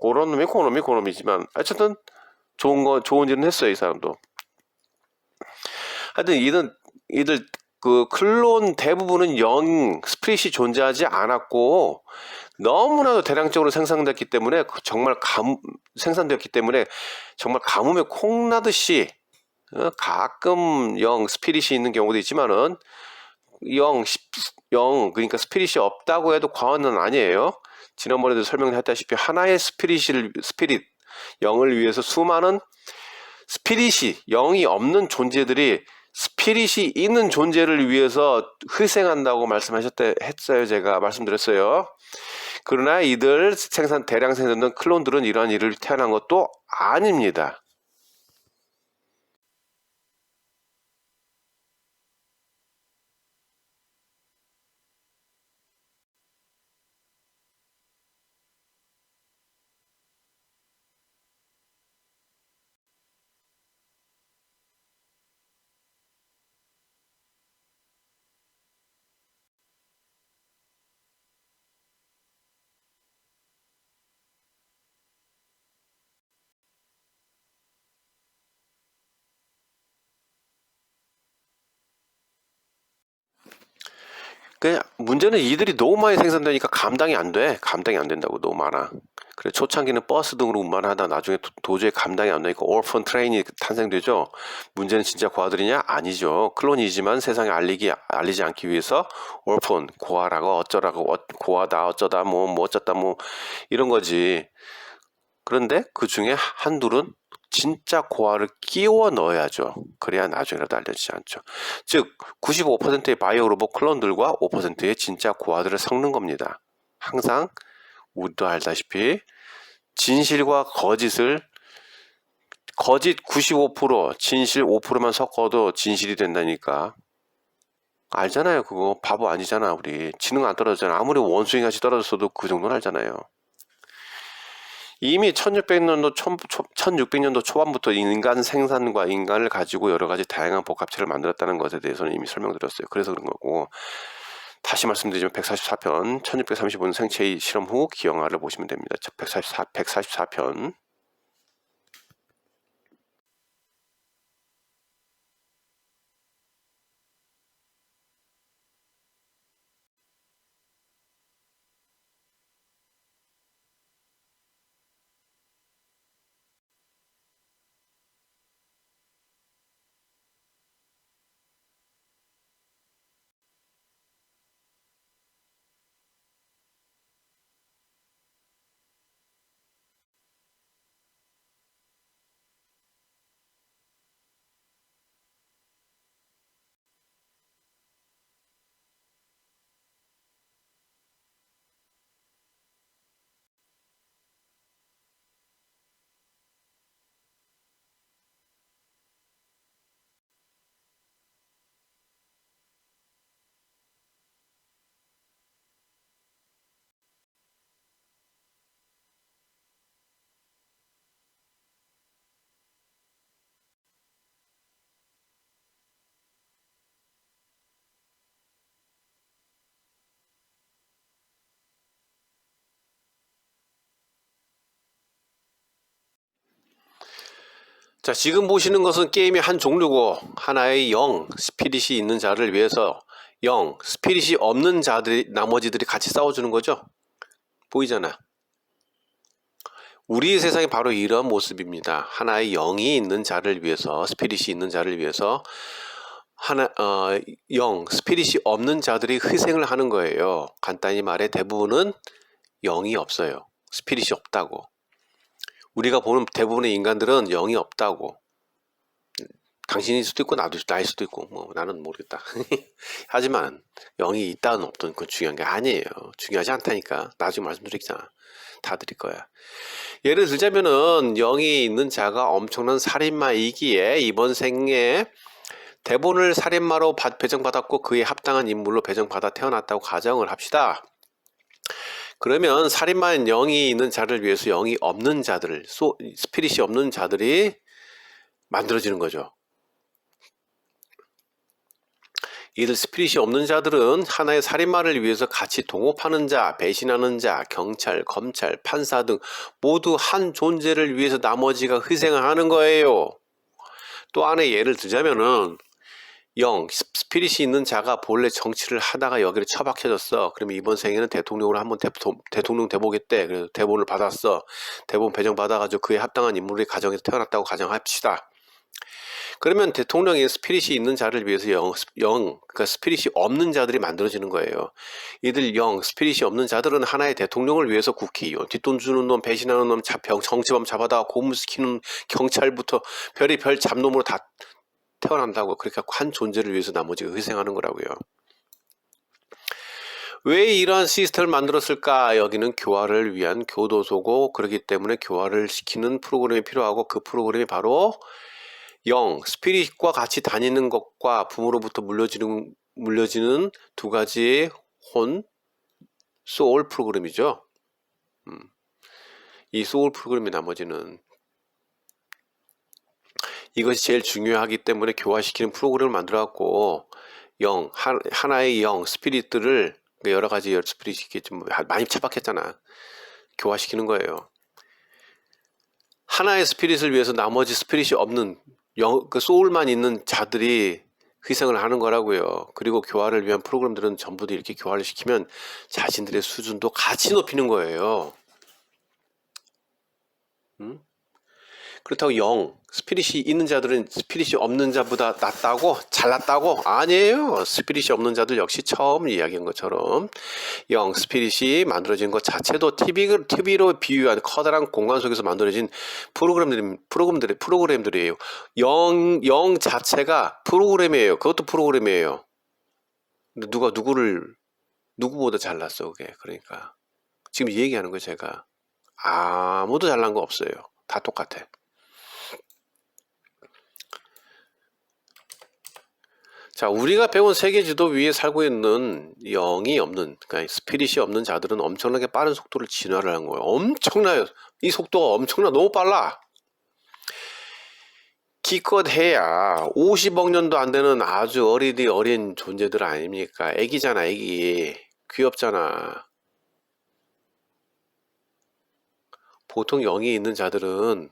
그런 놈이 그놈이지만 어쨌든 좋은 일은 했어요. 이 사람도. 하여튼 이들 그 클론 대부분은 스피릿이 존재하지 않았고 너무나도 대량적으로 생산되었기 때문에 정말 가뭄에 콩나듯이 가끔 스피릿이 있는 경우도 있지만은 그러니까 스피릿이 없다고 해도 과언은 아니에요. 지난번에도 설명했다시피 하나의 스피릿 영을 위해서 수많은 스피릿이 영이 없는 존재들이 스피릿이 있는 존재를 위해서 희생한다고 했어요. 제가 말씀드렸어요. 그러나 이들 대량 생산된 클론들은 이러한 일을 태어난 것도 아닙니다. 문제는 이들이 너무 많이 생산되니까 감당이 안 된다고. 너무 많아. 그래, 초창기는 버스 등으로 운반하다 나중에 도저히 감당이 안 되니까 올펀 트레인이 탄생되죠. 문제는 진짜 고아들이냐? 아니죠. 클론이지만 세상에 알리지 않기 위해서 올펀, 고아라고 어쩌라고, 고아다 어쩌다 뭐 어쩌다 뭐 이런 거지. 그런데 그 중에 한둘은 진짜 고아를 끼워 넣어야죠. 그래야 나중에라도 알려지지 않죠. 즉 95%의 바이오 로봇 클론들과 5%의 진짜 고아들을 섞는 겁니다. 항상 우리도 알다시피 진실과 거짓 95%, 진실 5%만 섞어도 진실이 된다니까. 알잖아요. 그거 바보 아니잖아. 우리 지능 안 떨어지잖아. 아무리 원숭이 같이 떨어졌어도 그 정도는 알잖아요. 이미 1600년도 초반부터 인간 생산과 인간을 가지고 여러 가지 다양한 복합체를 만들었다는 것에 대해서는 이미 설명드렸어요. 그래서 그런 거고, 다시 말씀드리지만 144편 1635년 생체의 실험 후 기형아를 보시면 됩니다. 144편. 자, 지금 보시는 것은 게임의 한 종류고 하나의 영, 스피릿이 있는 자를 위해서 영, 스피릿이 없는 자들이 나머지들이 같이 싸워주는 거죠. 보이잖아. 우리 세상이 바로 이런 모습입니다. 하나의 영이 있는 자를 위해서, 스피릿이 있는 자를 위해서 영, 스피릿이 없는 자들이 희생을 하는 거예요. 간단히 말해 대부분은 영이 없어요. 스피릿이 없다고. 우리가 보는 대부분의 인간들은 영이 없다고. 당신일 수도 있고 나일 수도 있고 뭐 나는 모르겠다. 하지만 영이 있다는 없든 그건 중요한 게 아니에요. 중요하지 않다니까. 나중에 말씀드리잖아. 다 드릴 거야. 예를 들자면은 영이 있는 자가 엄청난 살인마이기에 이번 생에 대본을 살인마로 배정받았고 그에 합당한 인물로 배정받아 태어났다고 가정을 합시다. 그러면 살인마인 영이 있는 자를 위해서 영이 없는 자들, 스피릿이 없는 자들이 만들어지는 거죠. 이들 스피릿이 없는 자들은 하나의 살인마를 위해서 같이 동업하는 자, 배신하는 자, 경찰, 검찰, 판사 등 모두 한 존재를 위해서 나머지가 희생을 하는 거예요. 또 안에 예를 들자면은 영, 스피릿이 있는 자가 본래 정치를 하다가 여기를 처박혀졌어. 그러면 이번 생에는 대통령으로 한번 대통령 돼보겠대. 그래서 대본을 받았어. 대본 배정 받아가지고 그에 합당한 인물이 가정에서 태어났다고 가정합시다. 그러면 대통령의 스피릿이 있는 자를 위해서 그러니까 스피릿이 없는 자들이 만들어지는 거예요. 이들 스피릿이 없는 자들은 하나의 대통령을 위해서 국회의원, 뒷돈 주는 놈, 배신하는 놈, 정치범 잡아다가 고문시키는 경찰부터 별의별 잡놈으로 다 태어난다고. 그러니까 한 존재를 위해서 나머지가 희생하는 거라고요. 왜 이러한 시스템을 만들었을까? 여기는 교화를 위한 교도소고 그렇기 때문에 교화를 시키는 프로그램이 필요하고 그 프로그램이 바로 스피릿과 같이 다니는 것과 부모로부터 물려지는 두 가지의 소울 프로그램이죠. 이 소울 프로그램이 나머지는 이것이 제일 중요하기 때문에 교화시키는 프로그램을 만들어갖고 하나의 스피릿들을 여러 가지 스피릿이 좀 많이 차박했잖아. 교화시키는 거예요. 하나의 스피릿을 위해서 나머지 스피릿이 없는 그 소울만 있는 자들이 희생을 하는 거라고요. 그리고 교화를 위한 프로그램들은 전부 다 이렇게 교화를 시키면 자신들의 수준도 같이 높이는 거예요. 그렇다고 스피릿이 있는 자들은 스피릿이 없는 자보다 낫다고? 잘났다고? 아니에요. 스피릿이 없는 자들 역시 처음 이야기한 것처럼 스피릿이 만들어진 것 자체도 TV로 비유한 커다란 공간 속에서 만들어진 프로그램들이에요. 영 자체가 프로그램이에요. 그것도 프로그램이에요. 근데 누구보다 잘났어, 그게. 그러니까. 지금 이 얘기하는 거예요, 제가. 아무도 잘난 거 없어요. 다 똑같아. 자, 우리가 배운 세계 지도 위에 살고 있는 영이 없는, 그러니까 스피릿이 없는 자들은 엄청나게 빠른 속도를 진화를 한 거예요. 엄청나요. 이 속도가 너무 빨라. 기껏해야 50억 년도 안 되는 아주 어린 존재들 아닙니까? 애기잖아, 애기. 귀엽잖아. 보통 영이 있는 자들은,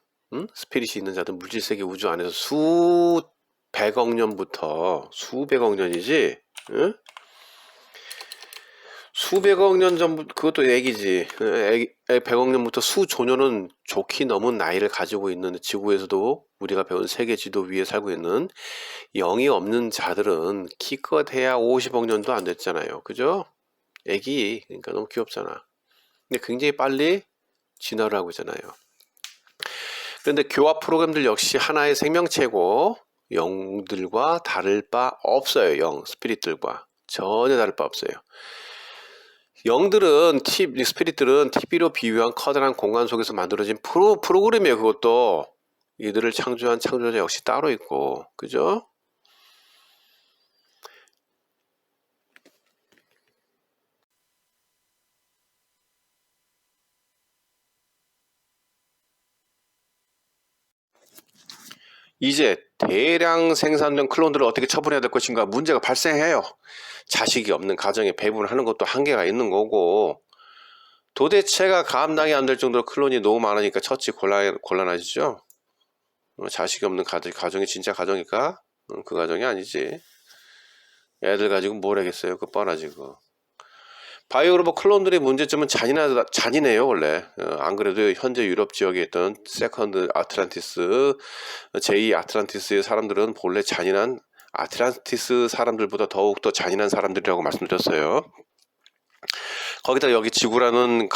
스피릿이 있는 자들은 물질세계 우주 안에서 수백억 년부터, 수백억 년이지, 응? 수백억 년 전부터, 그것도 애기지. 100억 년부터 수조년은 좋게 넘은 나이를 가지고 있는, 지구에서도 우리가 배운 세계 지도 위에 살고 있는 영이 없는 자들은 기껏해야 50억 년도 안 됐잖아요. 그죠? 애기. 그러니까 너무 귀엽잖아. 근데 굉장히 빨리 진화를 하고 있잖아요. 그런데 교화 프로그램들 역시 하나의 생명체고 영들과 다를 바 없어요. 스피릿들과 전혀 다를 바 없어요. 영들은 스피릿들은 TV로 비유한 커다란 공간 속에서 만들어진 프로그램이에요. 그것도 이들을 창조한 창조자 역시 따로 있고, 그죠? 이제 대량 생산된 클론들을 어떻게 처분해야 될 것인가 문제가 발생해요. 자식이 없는 가정에 배분하는 것도 한계가 있는 거고, 도대체가 감당이 안 될 정도로 클론이 너무 많으니까 처치 곤란하시죠? 자식이 없는 가정이 진짜 가정일까? 그 가정이 아니지. 애들 가지고 뭘 하겠어요? 그거 뻔하지 그거. 바이오로봇 클론들의 문제점은 잔인해요 원래. 안 그래도 현재 유럽 지역에 있던 세컨드 아틀란티스, 제2 아틀란티스의 사람들은 본래 잔인한 아틀란티스 사람들보다 더욱더 잔인한 사람들이라고 말씀드렸어요. 거기다 여기 지구라는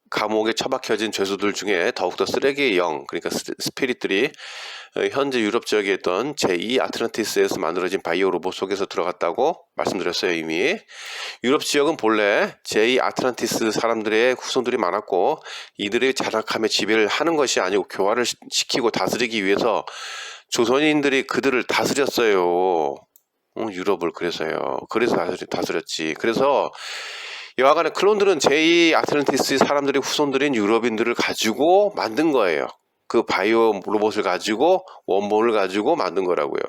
감옥에 처박혀진 죄수들 중에 더욱더 쓰레기의 영, 그러니까 스피릿들이 현재 유럽 지역에 있던 제2 아틀란티스에서 만들어진 바이오 로봇 속에서 들어갔다고 말씀드렸어요. 이미 유럽 지역은 본래 제2 아틀란티스 사람들의 후손들이 많았고, 이들의 잔악함에 지배를 하는 것이 아니고 교화를 시키고 다스리기 위해서 조선인들이 그들을 다스렸어요. 유럽을. 그래서 다스렸지. 그래서 여하간에 클론들은 제2 아틀란티스 사람들의 후손들인 유럽인들을 가지고 만든 거예요. 그 바이오 로봇을 가지고, 원본을 가지고 만든 거라고요.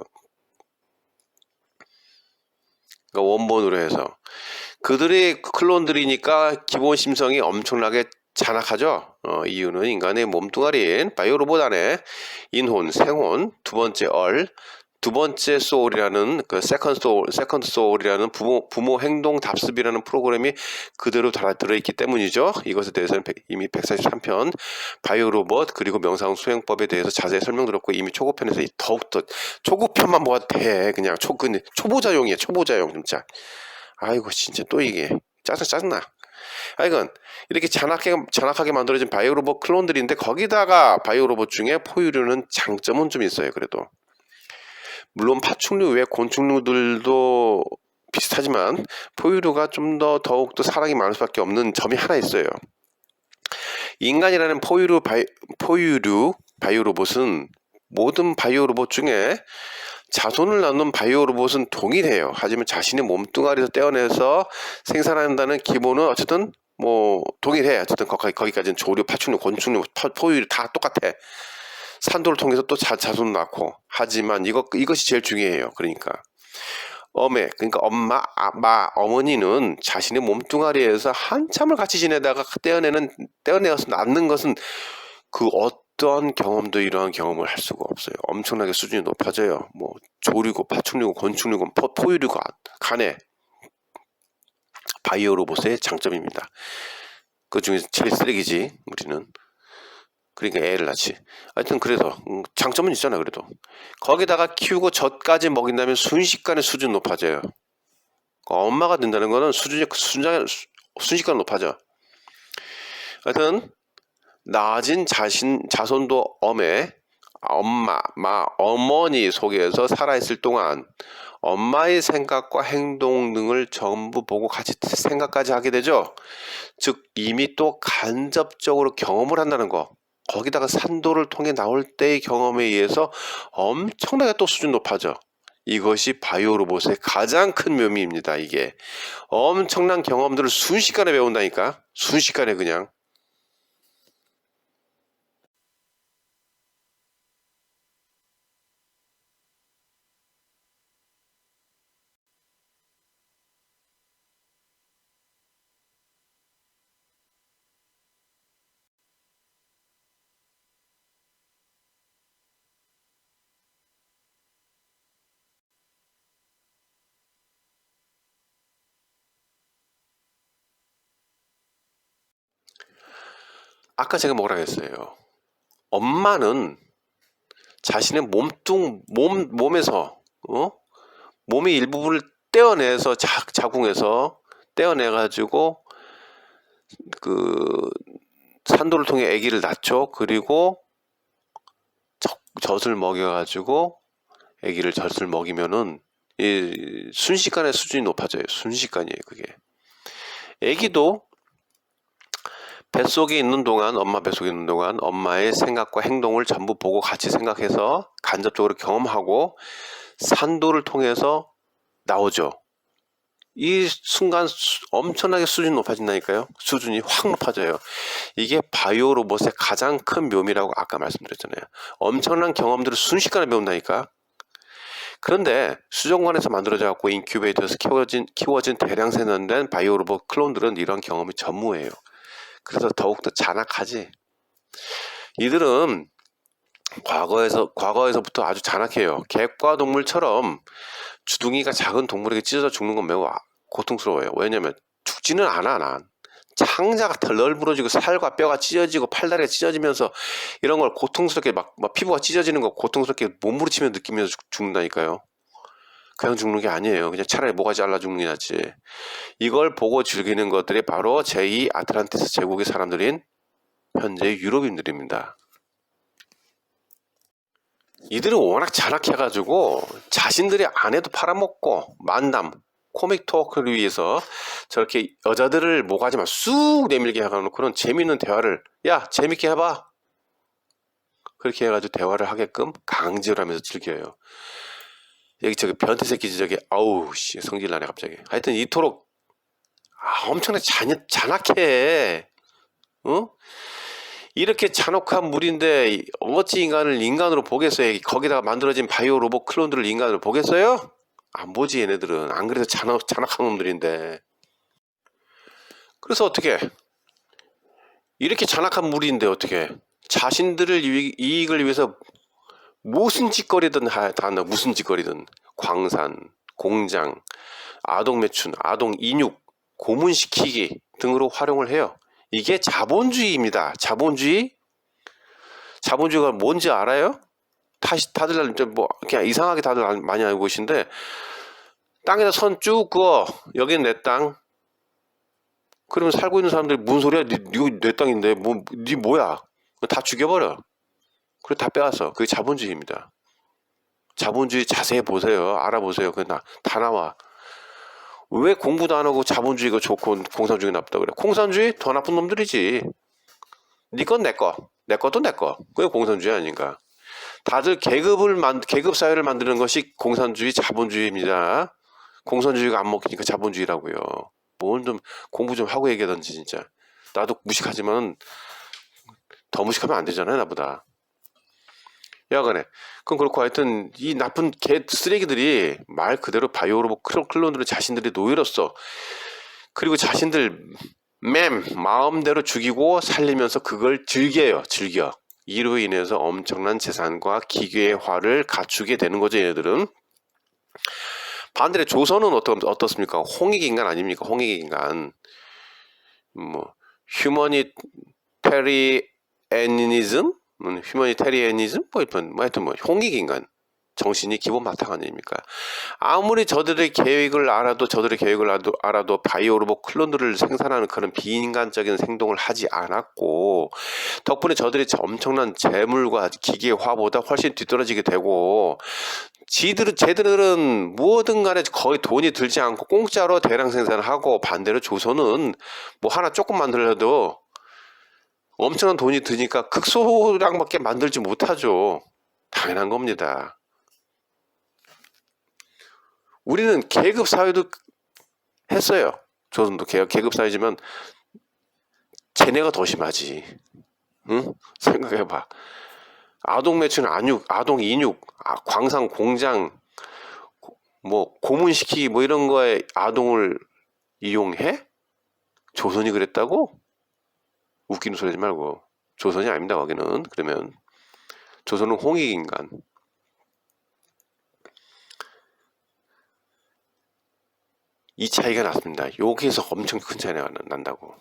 그러니까 원본으로 해서. 그들의 클론들이니까 기본 심성이 엄청나게 잔악하죠. 이유는 인간의 몸뚱아리인 바이오 로봇 안에 인혼, 생혼, 두 번째 소울이라는 그 세컨드 소울이라는 부모 행동 답습이라는 프로그램이 그대로 들어있기 때문이죠. 이것에 대해서는 이미 143편 바이오 로봇 그리고 명상 수행법에 대해서 자세히 설명드렸고, 이미 초고편에서 더욱더 초고편만 뭐가 돼. 그냥 초보자용이에요. 초보자용 진짜. 아이고 진짜 또 이게 짜증나. 하여간 이렇게 잔악하게 만들어진 바이오 로봇 클론들인데, 거기다가 바이오 로봇 중에 포유류는 장점은 좀 있어요. 그래도 물론 파충류 외 곤충류들도 비슷하지만 포유류가 좀 더욱더 사랑이 많을 수밖에 없는 점이 하나 있어요. 인간이라는 포유류 바이오 로봇은 모든 바이오 로봇 중에 자손을 낳는 바이오 로봇은 동일해요. 하지만 자신의 몸뚱아리에서 떼어내서 생산한다는 기본은 어쨌든 뭐 동일해. 어쨌든 거기까지는 조류, 파충류, 곤충류, 포유류 다 똑같아. 산도를 통해서 또 자손을 낳고. 하지만 이것이 제일 중요해요. 그러니까 그러니까 어머니는 자신의 몸뚱아리에서 한참을 같이 지내다가 떼어내서 낳는 것은 그 어떠한 경험도 이러한 경험을 할 수가 없어요. 엄청나게 수준이 높아져요. 뭐 조류고 파충류고 곤충류고 포유류고 간에 바이오 로봇의 장점입니다. 그 중에서 제일 쓰레기지 우리는. 그러니까 애를 낳지. 하여튼 그래서 장점은 있잖아. 그래도 거기다가 키우고 젖까지 먹인다면 순식간에 수준 높아져요. 엄마가 된다는 거는 순식간 높아져. 하여튼 낳아진 자손도 어머니 속에서 살아있을 동안 엄마의 생각과 행동 등을 전부 보고 같이 생각까지 하게 되죠. 즉 이미 또 간접적으로 경험을 한다는 거. 거기다가 산도를 통해 나올 때의 경험에 의해서 엄청나게 또 수준 높아져. 이것이 바이오 로봇의 가장 큰 묘미입니다. 이게 엄청난 경험들을 순식간에 배운다니까. 순식간에 그냥. 아까 제가 뭐라 했어요? 엄마는 자신의 몸에서 몸의 일부분을 떼어내서 자궁에서 떼어내가지고 그 산도를 통해 아기를 낳죠. 그리고 젖을 먹여가지고 아기를 젖을 먹이면은 이 순식간에 수준이 높아져요. 순식간이에요, 그게. 아기도 뱃속에 있는 동안, 엄마 뱃속에 있는 동안 엄마의 생각과 행동을 전부 보고 같이 생각해서 간접적으로 경험하고 산도를 통해서 나오죠. 이 순간 엄청나게 수준이 높아진다니까요. 수준이 확 높아져요. 이게 바이오 로봇의 가장 큰 묘미라고 아까 말씀드렸잖아요. 엄청난 경험들을 순식간에 배운다니까. 그런데 수정관에서 만들어져 갖고 인큐베이터에서 키워진 대량 생산된 바이오 로봇 클론들은 이런 경험이 전무해요. 그래서 더욱더 잔악하지. 이들은 과거에서부터 아주 잔악해요. 객과 동물처럼 주둥이가 작은 동물에게 찢어져 죽는 건 매우 고통스러워요. 왜냐면 죽지는 않아. 난 창자가 널브러지고 살과 뼈가 찢어지고 팔다리가 찢어지면서 이런 걸 고통스럽게 막 피부가 찢어지는 거 고통스럽게 몸부림치며 느끼면서 죽는다니까요. 그냥 죽는 게 아니에요. 그냥 차라리 모가지 잘라 죽는 게 낫지. 이걸 보고 즐기는 것들이 바로 제2 아틀란티스 제국의 사람들인 현재 유럽인들입니다. 이들은 워낙 잔악해가지고 자신들이 아내도 팔아먹고 만담, 코믹 토크를 위해서 저렇게 여자들을 모가지만 쑥 내밀게 해가지고 그런 재밌는 대화를 야 재밌게 해봐 그렇게 해가지고 대화를 하게끔 강제로 하면서 즐겨요. 여기 저기 변태 새끼지 저기 아우 씨 성질 나네 갑자기. 하여튼 이토록 엄청나게 잔악해. 이렇게 잔혹한 물인데 어찌 인간을 인간으로 보겠어요? 거기다가 만들어진 바이오 로봇 클론들을 인간으로 보겠어요? 안 보지 얘네들은. 안 그래도 잔악한 놈들인데. 그래서 어떻게 이렇게 잔악한 물인데 어떻게 자신들을 이익을 위해서 무슨 짓거리든 다 한다. 무슨 짓거리든 광산, 공장, 아동 매춘, 아동 인육, 고문시키기 등으로 활용을 해요. 이게 자본주의입니다. 자본주의가 뭔지 알아요? 다들 뭐 그냥 이상하게 다들 많이 알고 계신데 땅에다 선 쭉 그어. 여긴 내 땅. 그러면 살고 있는 사람들이 무슨 소리야? 내 땅인데 네 뭐야? 다 죽여버려. 그리고 다 빼앗어. 그게 자본주의입니다. 자본주의 자세히 보세요. 알아보세요. 다 나와. 왜 공부도 안 하고 자본주의가 좋고 공산주의가 나쁘다 그래? 공산주의 더 나쁜 놈들이지. 네 건 내 거, 내 것도 내 거. 그게 공산주의 아닌가? 다들 계급 사회를 만드는 것이 공산주의, 자본주의입니다. 공산주의가 안 먹히니까 자본주의라고요. 뭘 좀 공부 좀 하고 얘기하던지 진짜. 나도 무식하지만 더 무식하면 안 되잖아요, 나보다. 여하간에 그럼 그렇고 하여튼 이 나쁜 개 쓰레기들이 말 그대로 바이오 로봇 클론들을 자신들의 노예로서 그리고 자신들 마음대로 죽이고 살리면서 그걸 즐겨. 이로 인해서 엄청난 재산과 기계화를 갖추게 되는 거죠, 얘네들은. 반대로 조선은 어떻습니까? 홍익인간 아닙니까? 홍익인간. 뭐 휴머니테리애니즘? 휴머니테리애니즘? 하여튼 홍익인간. 정신이 기본 바탕 아닙니까? 아무리 저들의 계획을 알아도 바이오 로봇 클론들을 생산하는 그런 비인간적인 행동을 하지 않았고 덕분에 저들이 엄청난 재물과 기계화보다 훨씬 뒤떨어지게 되고 쟤들은 무엇든 간에 거의 돈이 들지 않고 공짜로 대량 생산을 하고 반대로 조선은 뭐 하나 조금 만들어도 엄청난 돈이 드니까 극소량밖에 만들지 못하죠. 당연한 겁니다. 우리는 계급 사회도 했어요. 조선도 계급 사회지만 쟤네가 더 심하지. 응? 생각해봐. 아동 매춘, 아동 인육, 광산 공장, 뭐 고문시키기 뭐 이런 거에 아동을 이용해? 조선이 그랬다고? 웃기는 소리 하지 말고. 조선이 아닙니다. 거기는. 그러면 조선은 홍익인간. 이 차이가 났습니다. 여기에서 엄청 큰 차이가 난다고.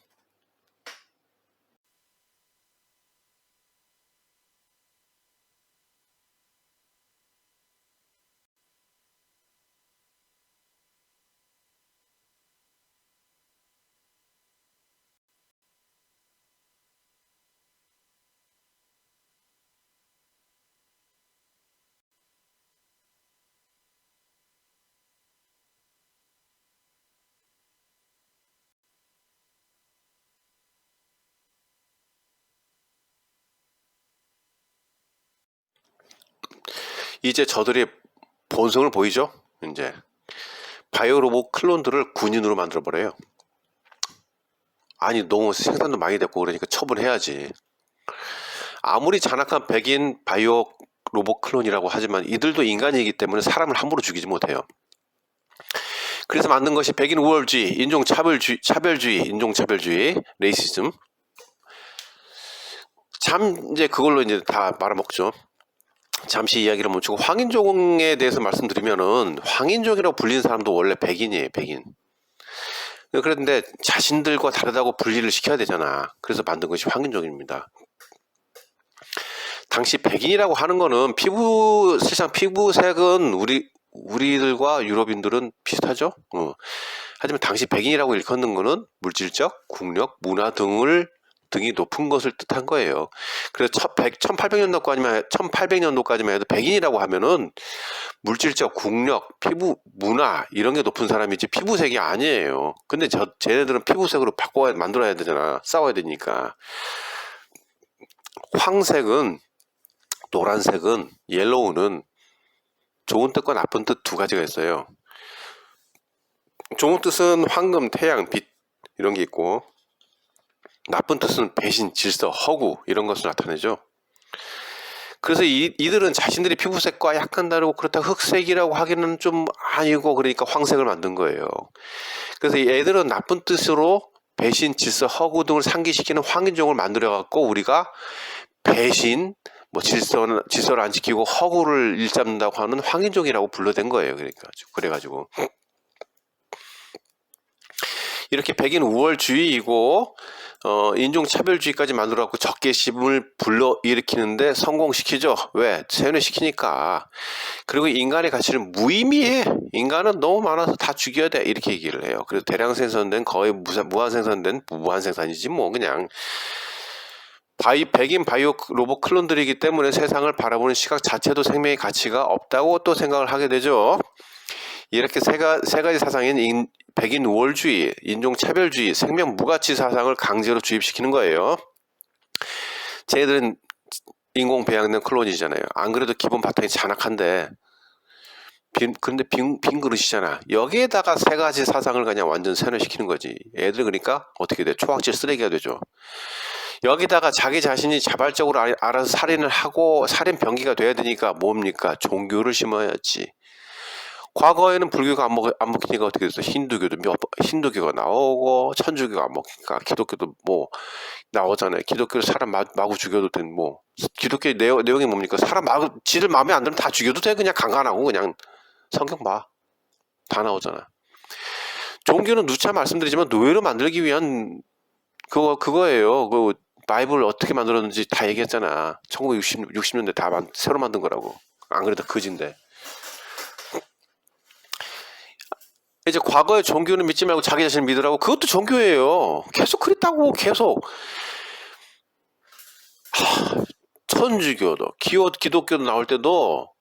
이제 저들의 본성을 보이죠? 이제 바이오 로봇 클론들을 군인으로 만들어 버려요. 아니 너무 생산도 많이 됐고 그러니까 처분해야지. 아무리 잔악한 백인 바이오 로봇 클론이라고 하지만 이들도 인간이기 때문에 사람을 함부로 죽이지 못해요. 그래서 만든 것이 백인 우월주의, 인종차별주의, 레이시즘. 참 이제 그걸로 이제 다 말아먹죠. 잠시 이야기를 멈추고 황인종에 대해서 말씀드리면은 황인종이라고 불리는 사람도 원래 백인이에요, 백인. 그런데 자신들과 다르다고 분리를 시켜야 되잖아. 그래서 만든 것이 황인종입니다. 당시 백인이라고 하는 거는 사실상 피부색은 우리들과 유럽인들은 비슷하죠. 하지만 당시 백인이라고 일컫는 거는 물질적, 국력, 문화 등이 높은 것을 뜻한 거예요. 그래서 1800년도까지만 해도 백인이라고 하면은 물질적, 국력, 피부, 문화 이런 게 높은 사람이지 피부색이 아니에요. 근데 쟤네들은 피부색으로 만들어야 되잖아. 싸워야 되니까. 황색은, 노란색은, 옐로우는 좋은 뜻과 나쁜 뜻 두 가지가 있어요. 좋은 뜻은 황금, 태양, 빛 이런 게 있고, 나쁜 뜻은 배신, 질서, 허구 이런 것을 나타내죠. 그래서 이들은 자신들이 피부색과 약간 다르고 그렇다고 흑색이라고 하기는 좀 아니고 그러니까 황색을 만든 거예요. 그래서 애들은 나쁜 뜻으로 배신, 질서, 허구 등을 상기시키는 황인종을 만들어 갖고 우리가 배신, 뭐 질서를 안 지키고 허구를 일삼는다고 하는 황인종이라고 불러댄 거예요. 그래가지고 이렇게 백인 우월주의이고 인종차별주의까지 만들어갖고 적개심을 불러일으키는데 성공시키죠. 왜? 세뇌시키니까. 그리고 인간의 가치는 무의미해. 인간은 너무 많아서 다 죽여야 돼. 이렇게 얘기를 해요. 그래서 대량 생산된 거의 무한 생산된 무한 생산이지 뭐 그냥. 백인 바이오 로봇 클론들이기 때문에 세상을 바라보는 시각 자체도 생명의 가치가 없다고 또 생각을 하게 되죠. 이렇게 세 가지 사상인 백인 우월주의, 인종차별주의, 생명 무가치 사상을 강제로 주입시키는 거예요. 쟤들은 인공 배양된 클론이잖아요. 안 그래도 기본 바탕이 잔악한데 그런데 빈 그릇이잖아. 여기에다가 세 가지 사상을 그냥 완전 세뇌시키는 거지. 애들 그러니까 어떻게 돼? 초학질 쓰레기가 되죠. 여기다가 자기 자신이 자발적으로 알아서 살인을 하고 살인 병기가 돼야 되니까 뭡니까? 종교를 심어야지. 과거에는 불교가 안 먹히니까 어떻게 됐어? 힌두교가 나오고 천주교가 안 먹히니까 기독교도 뭐 나오잖아요. 기독교를 사람 마구 죽여도 된 뭐 기독교 내용이 뭡니까? 사람 지들 마음에 안 들면 다 죽여도 돼. 그냥 강간하고 그냥 성경 봐. 다 나오잖아. 종교는 누차 말씀드리지만 노예로 만들기 위한 그거예요. 그 바이블 어떻게 만들었는지 다 얘기했잖아. 1960년대 다 새로 만든 거라고. 안 그래도 거진데. 이제 과거의 종교는 믿지 말고 자기 자신을 믿으라고. 그것도 종교예요. 계속 그랬다고. 계속. 천주교도 기독교도 나올 때도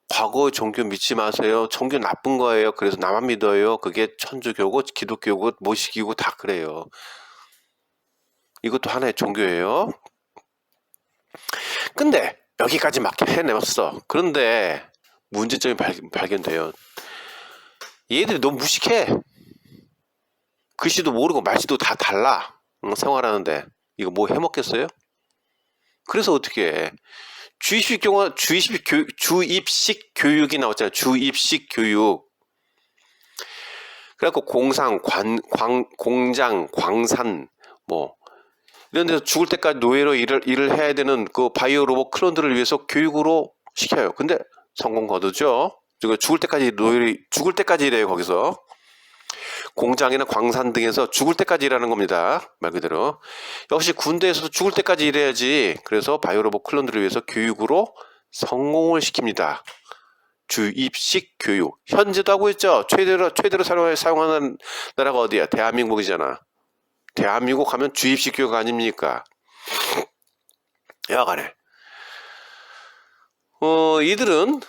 과거의 종교 믿지 마세요. 종교 나쁜 거예요. 그래서 나만 믿어요. 그게 천주교고 기독교고 모시기고 다 그래요. 이것도 하나의 종교예요. 근데 여기까지 막 해내었어. 그런데 문제점이 발견돼요. 얘들이 너무 무식해. 글씨도 모르고 말씨도 다 달라. 생활하는데 이거 뭐 해먹겠어요? 그래서 어떻게 해? 주입식 교육이 나왔잖아요. 주입식 교육. 그래갖고 공장, 광산 뭐 이런 데서 죽을 때까지 노예로 일을 해야 되는 그 바이오 로봇 클론들을 위해서 교육으로 시켜요. 근데 성공 거두죠. 죽을 때까지 일해요. 거기서 공장이나 광산 등에서 죽을 때까지 일하는 겁니다. 말 그대로. 역시 군대에서도 죽을 때까지 일해야지. 그래서 바이오 로봇 클론들을 위해서 교육으로 성공을 시킵니다. 주입식 교육. 현재도 하고 있죠. 최대로 사용하는 나라가 어디야? 대한민국이잖아. 대한민국 하면 주입식 교육 아닙니까? 여하간에 이들은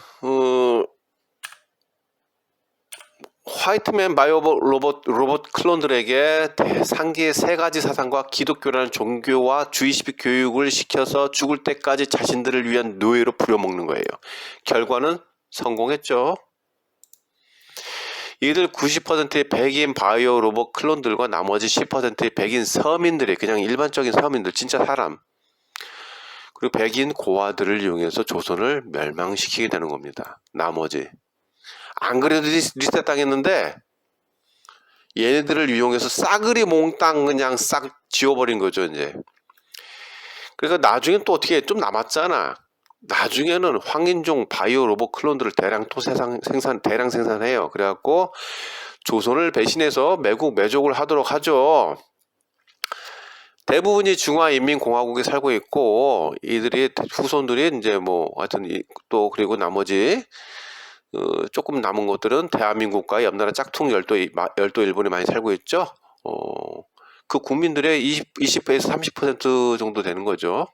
화이트맨 바이오 로봇 클론들에게 상기의 세 가지 사상과 기독교라는 종교와 주의식 교육을 시켜서 죽을 때까지 자신들을 위한 노예로 부려먹는 거예요. 결과는 성공했죠. 이들 90%의 백인 바이오 로봇 클론들과 나머지 10%의 백인 서민들이, 그냥 일반적인 서민들, 진짜 사람, 그리고 백인 고아들을 이용해서 조선을 멸망시키게 되는 겁니다. 나머지. 안 그래도 리셋 당했는데 얘네들을 이용해서 싸그리 몽땅 그냥 싹 지워버린 거죠, 이제. 그러니까 나중엔 또 어떻게 좀 남았잖아. 나중에는 황인종 바이오 로봇 클론들을 대량 생산해요. 그래갖고 조선을 배신해서 매국매족을 하도록 하죠. 대부분이 중화인민공화국에 살고 있고, 이들이 후손들이 이제 뭐 하여튼 또 그리고 나머지 조금 남은 것들은 대한민국과 옆나라 짝퉁 열도 일본에 많이 살고 있죠. 그 국민들의 20%에서 30% 정도 되는 거죠.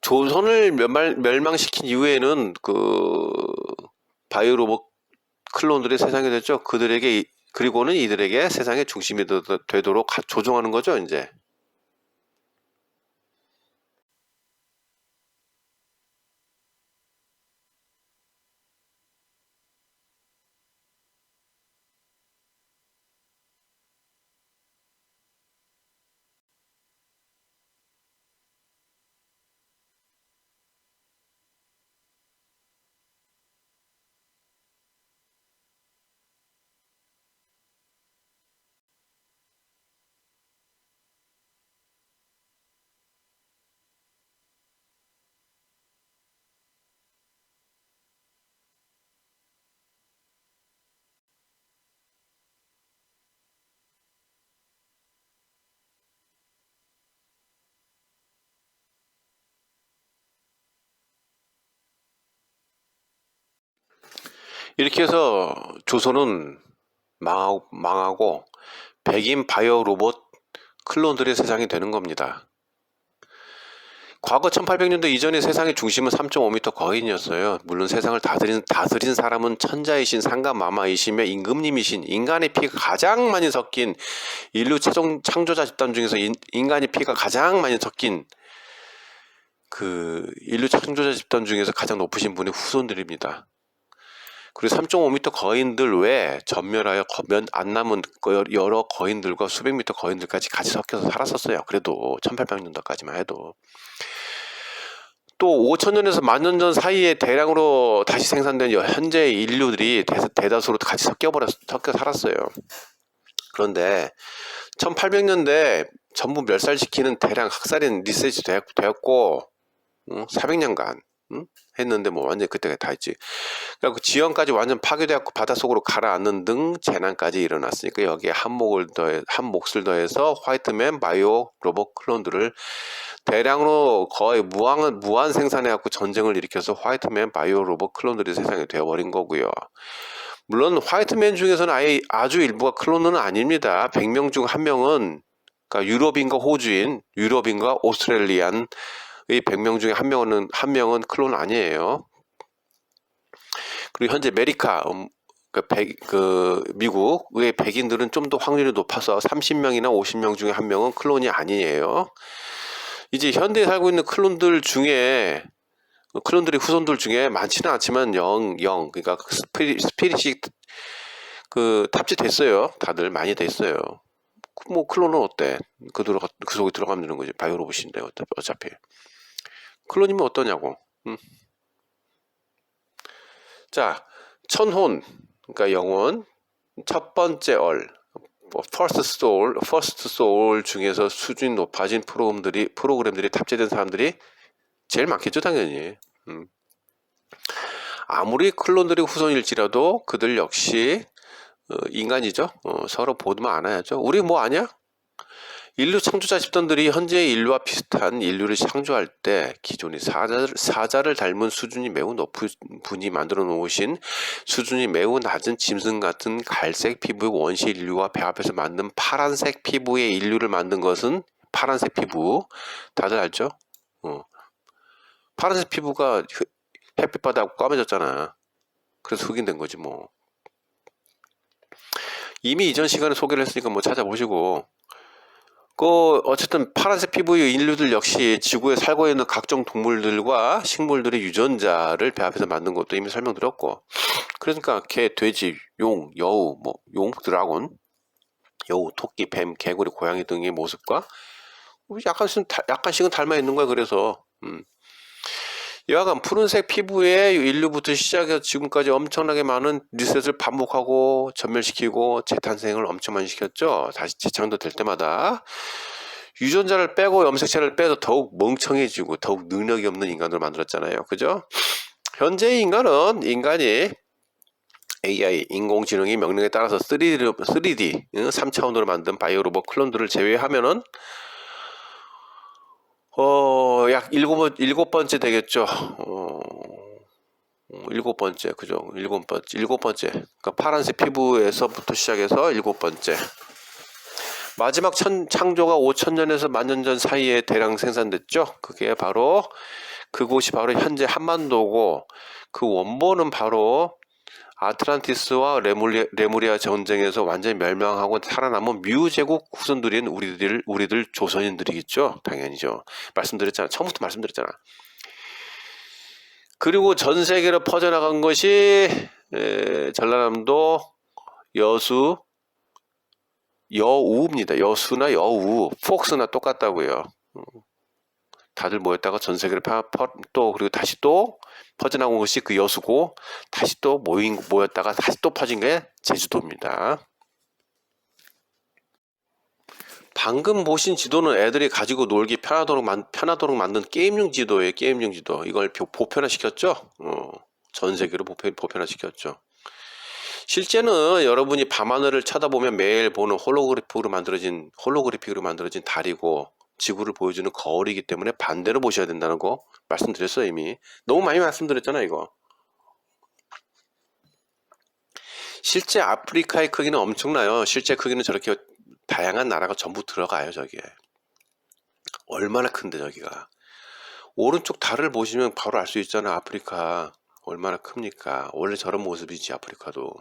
조선을 멸망시킨 이후에는 그 바이오 로봇 클론들이 세상에 됐죠. 그리고는 이들에게 세상의 중심이 되도록 조종하는 거죠, 이제. 이렇게 해서 조선은 망하고 백인 바이오 로봇 클론들의 세상이 되는 겁니다. 과거 1800년도 이전의 세상의 중심은 3.5m 거인이었어요. 물론 세상을 다스린 사람은 천자이신 상가마마이시며 임금님이신, 인간의 피가 가장 많이 섞인 인류 창조자 집단 중에서 인간의 피가 가장 많이 섞인 그 인류 창조자 집단 중에서 가장 높으신 분의 후손들입니다. 그리고 3.5m 거인들 외에 전멸하여 안 남은 여러 거인들과 수백 미터 거인들까지 같이 섞여서 살았었어요. 그래도 1800년도까지만 해도. 또 5000년에서 10,000년 전 사이에 대량으로 다시 생산된 현재 인류들이 대다수로 같이 섞여 살았어요. 그런데 1800년대 전부 멸살시키는 대량 학살인 리셋이 되었고 400년간 했는데 뭐 완전히 그때가 다 했지. 그리고 지형까지 완전 파괴되었고 바닷속으로 가라앉는 등 재난까지 일어났으니까 여기에 한 몫을 더해서 화이트맨 바이오 로봇 클론들을 대량으로 거의 무한 생산해갖고 전쟁을 일으켜서 화이트맨 바이오 로봇 클론들이 세상에 되어버린 거고요. 물론 화이트맨 중에서는 아주 일부가 클론은 아닙니다. 100명 중 1명은, 그러니까 유럽인과 호주인, 유럽인과 오스트레일리안 이 100명 중에 한 명은 클론 아니에요. 그리고 현재 미국의 백인들은 좀 더 확률이 높아서 30명이나 50명 중에 한 명은 클론이 아니에요. 이제 현대에 살고 있는 클론들의 후손들 중에 많지는 않지만 그러니까 스피릿이 탑재됐어요. 다들 많이 됐어요. 뭐 클론은 어때? 그 속에 들어가면 되는 거지. 바이오 로봇인데 어차피. 클론이면 어떠냐고. 자, 천혼, 그러니까 영혼, 첫 번째 퍼스트 소울 중에서 수준이 높아진 프로그램들이 탑재된 사람들이 제일 많겠죠, 당연히. 아무리 클론들이 후손일지라도 그들 역시 인간이죠. 서로 보드만 안아야죠. 우리 뭐 아냐? 인류 창조자 집단들이 현재의 인류와 비슷한 인류를 창조할 때 기존의 사자를 닮은 수준이 매우 높은 분이 만들어 놓으신 수준이 매우 낮은 짐승 같은 갈색 피부의 원시 인류와 배합해서 만든 파란색 피부의 인류를 만든 것은 파란색 피부 다들 알죠? 파란색 피부가 햇빛 받아갖고 까매졌잖아. 그래서 흑인된 거지 뭐. 이미 이전 시간에 소개를 했으니까 뭐 찾아보시고. 어쨌든 파란색 피부의 인류들 역시 지구에 살고 있는 각종 동물들과 식물들의 유전자를 배합해서 만든 것도 이미 설명드렸고, 그러니까 개, 돼지, 용, 여우, 용, 드라곤, 여우, 토끼, 뱀, 개구리, 고양이 등의 모습과 약간씩은 닮아 있는 거야. 그래서 여하간 푸른색 피부의 인류부터 시작해서 지금까지 엄청나게 많은 리셋을 반복하고 전멸시키고 재탄생을 엄청 많이 시켰죠. 다시 재창도 될 때마다 유전자를 빼고 염색체를 빼서 더욱 멍청해지고 더욱 능력이 없는 인간을 만들었잖아요. 그죠? 현재의 인간이 AI, 인공지능이 명령에 따라서 3D 3차원으로 만든 바이오로봇 클론들을 제외하면은 약 일곱 번째 되겠죠. 일곱 번째, 그죠? 일곱 번째. 그러니까 파란색 피부에서부터 시작해서 일곱 번째. 마지막 창조가 5천년에서 만년 전 사이에 대량 생산됐죠. 그곳이 바로 현재 한반도고, 그 원본은 바로 아틀란티스와 레무리아 전쟁에서 완전히 멸망하고 살아남은 미우제국 후손들인 우리들 조선인들이겠죠. 당연히죠. 처음부터 말씀드렸잖아. 그리고 전 세계로 퍼져나간 것이 전라남도 여우입니다. 여수나 여우, 폭스나 똑같다고요. 다들 모였다가 전 세계로 그리고 다시 또 퍼져나온 것이 그 여수고, 다시 또 모였다가 다시 또 퍼진 게 제주도입니다. 방금 보신 지도는 애들이 가지고 놀기 편하도록 만든 게임용 지도예요. 게임용 지도. 이걸 보편화시켰죠. 전 세계로 보편화시켰죠. 실제는 여러분이 밤하늘을 쳐다보면 매일 보는 홀로그래픽으로 만들어진 달이고 지구를 보여주는 거울이기 때문에 반대로 보셔야 된다는 거 말씀드렸어요. 이미 너무 많이 말씀드렸잖아. 이거 실제 아프리카의 크기는 엄청나요. 실제 크기는 저렇게 다양한 나라가 전부 들어가요. 저기에 얼마나 큰데. 저기가 오른쪽 달을 보시면 바로 알 수 있잖아. 아프리카 얼마나 큽니까. 원래 저런 모습이지. 아프리카도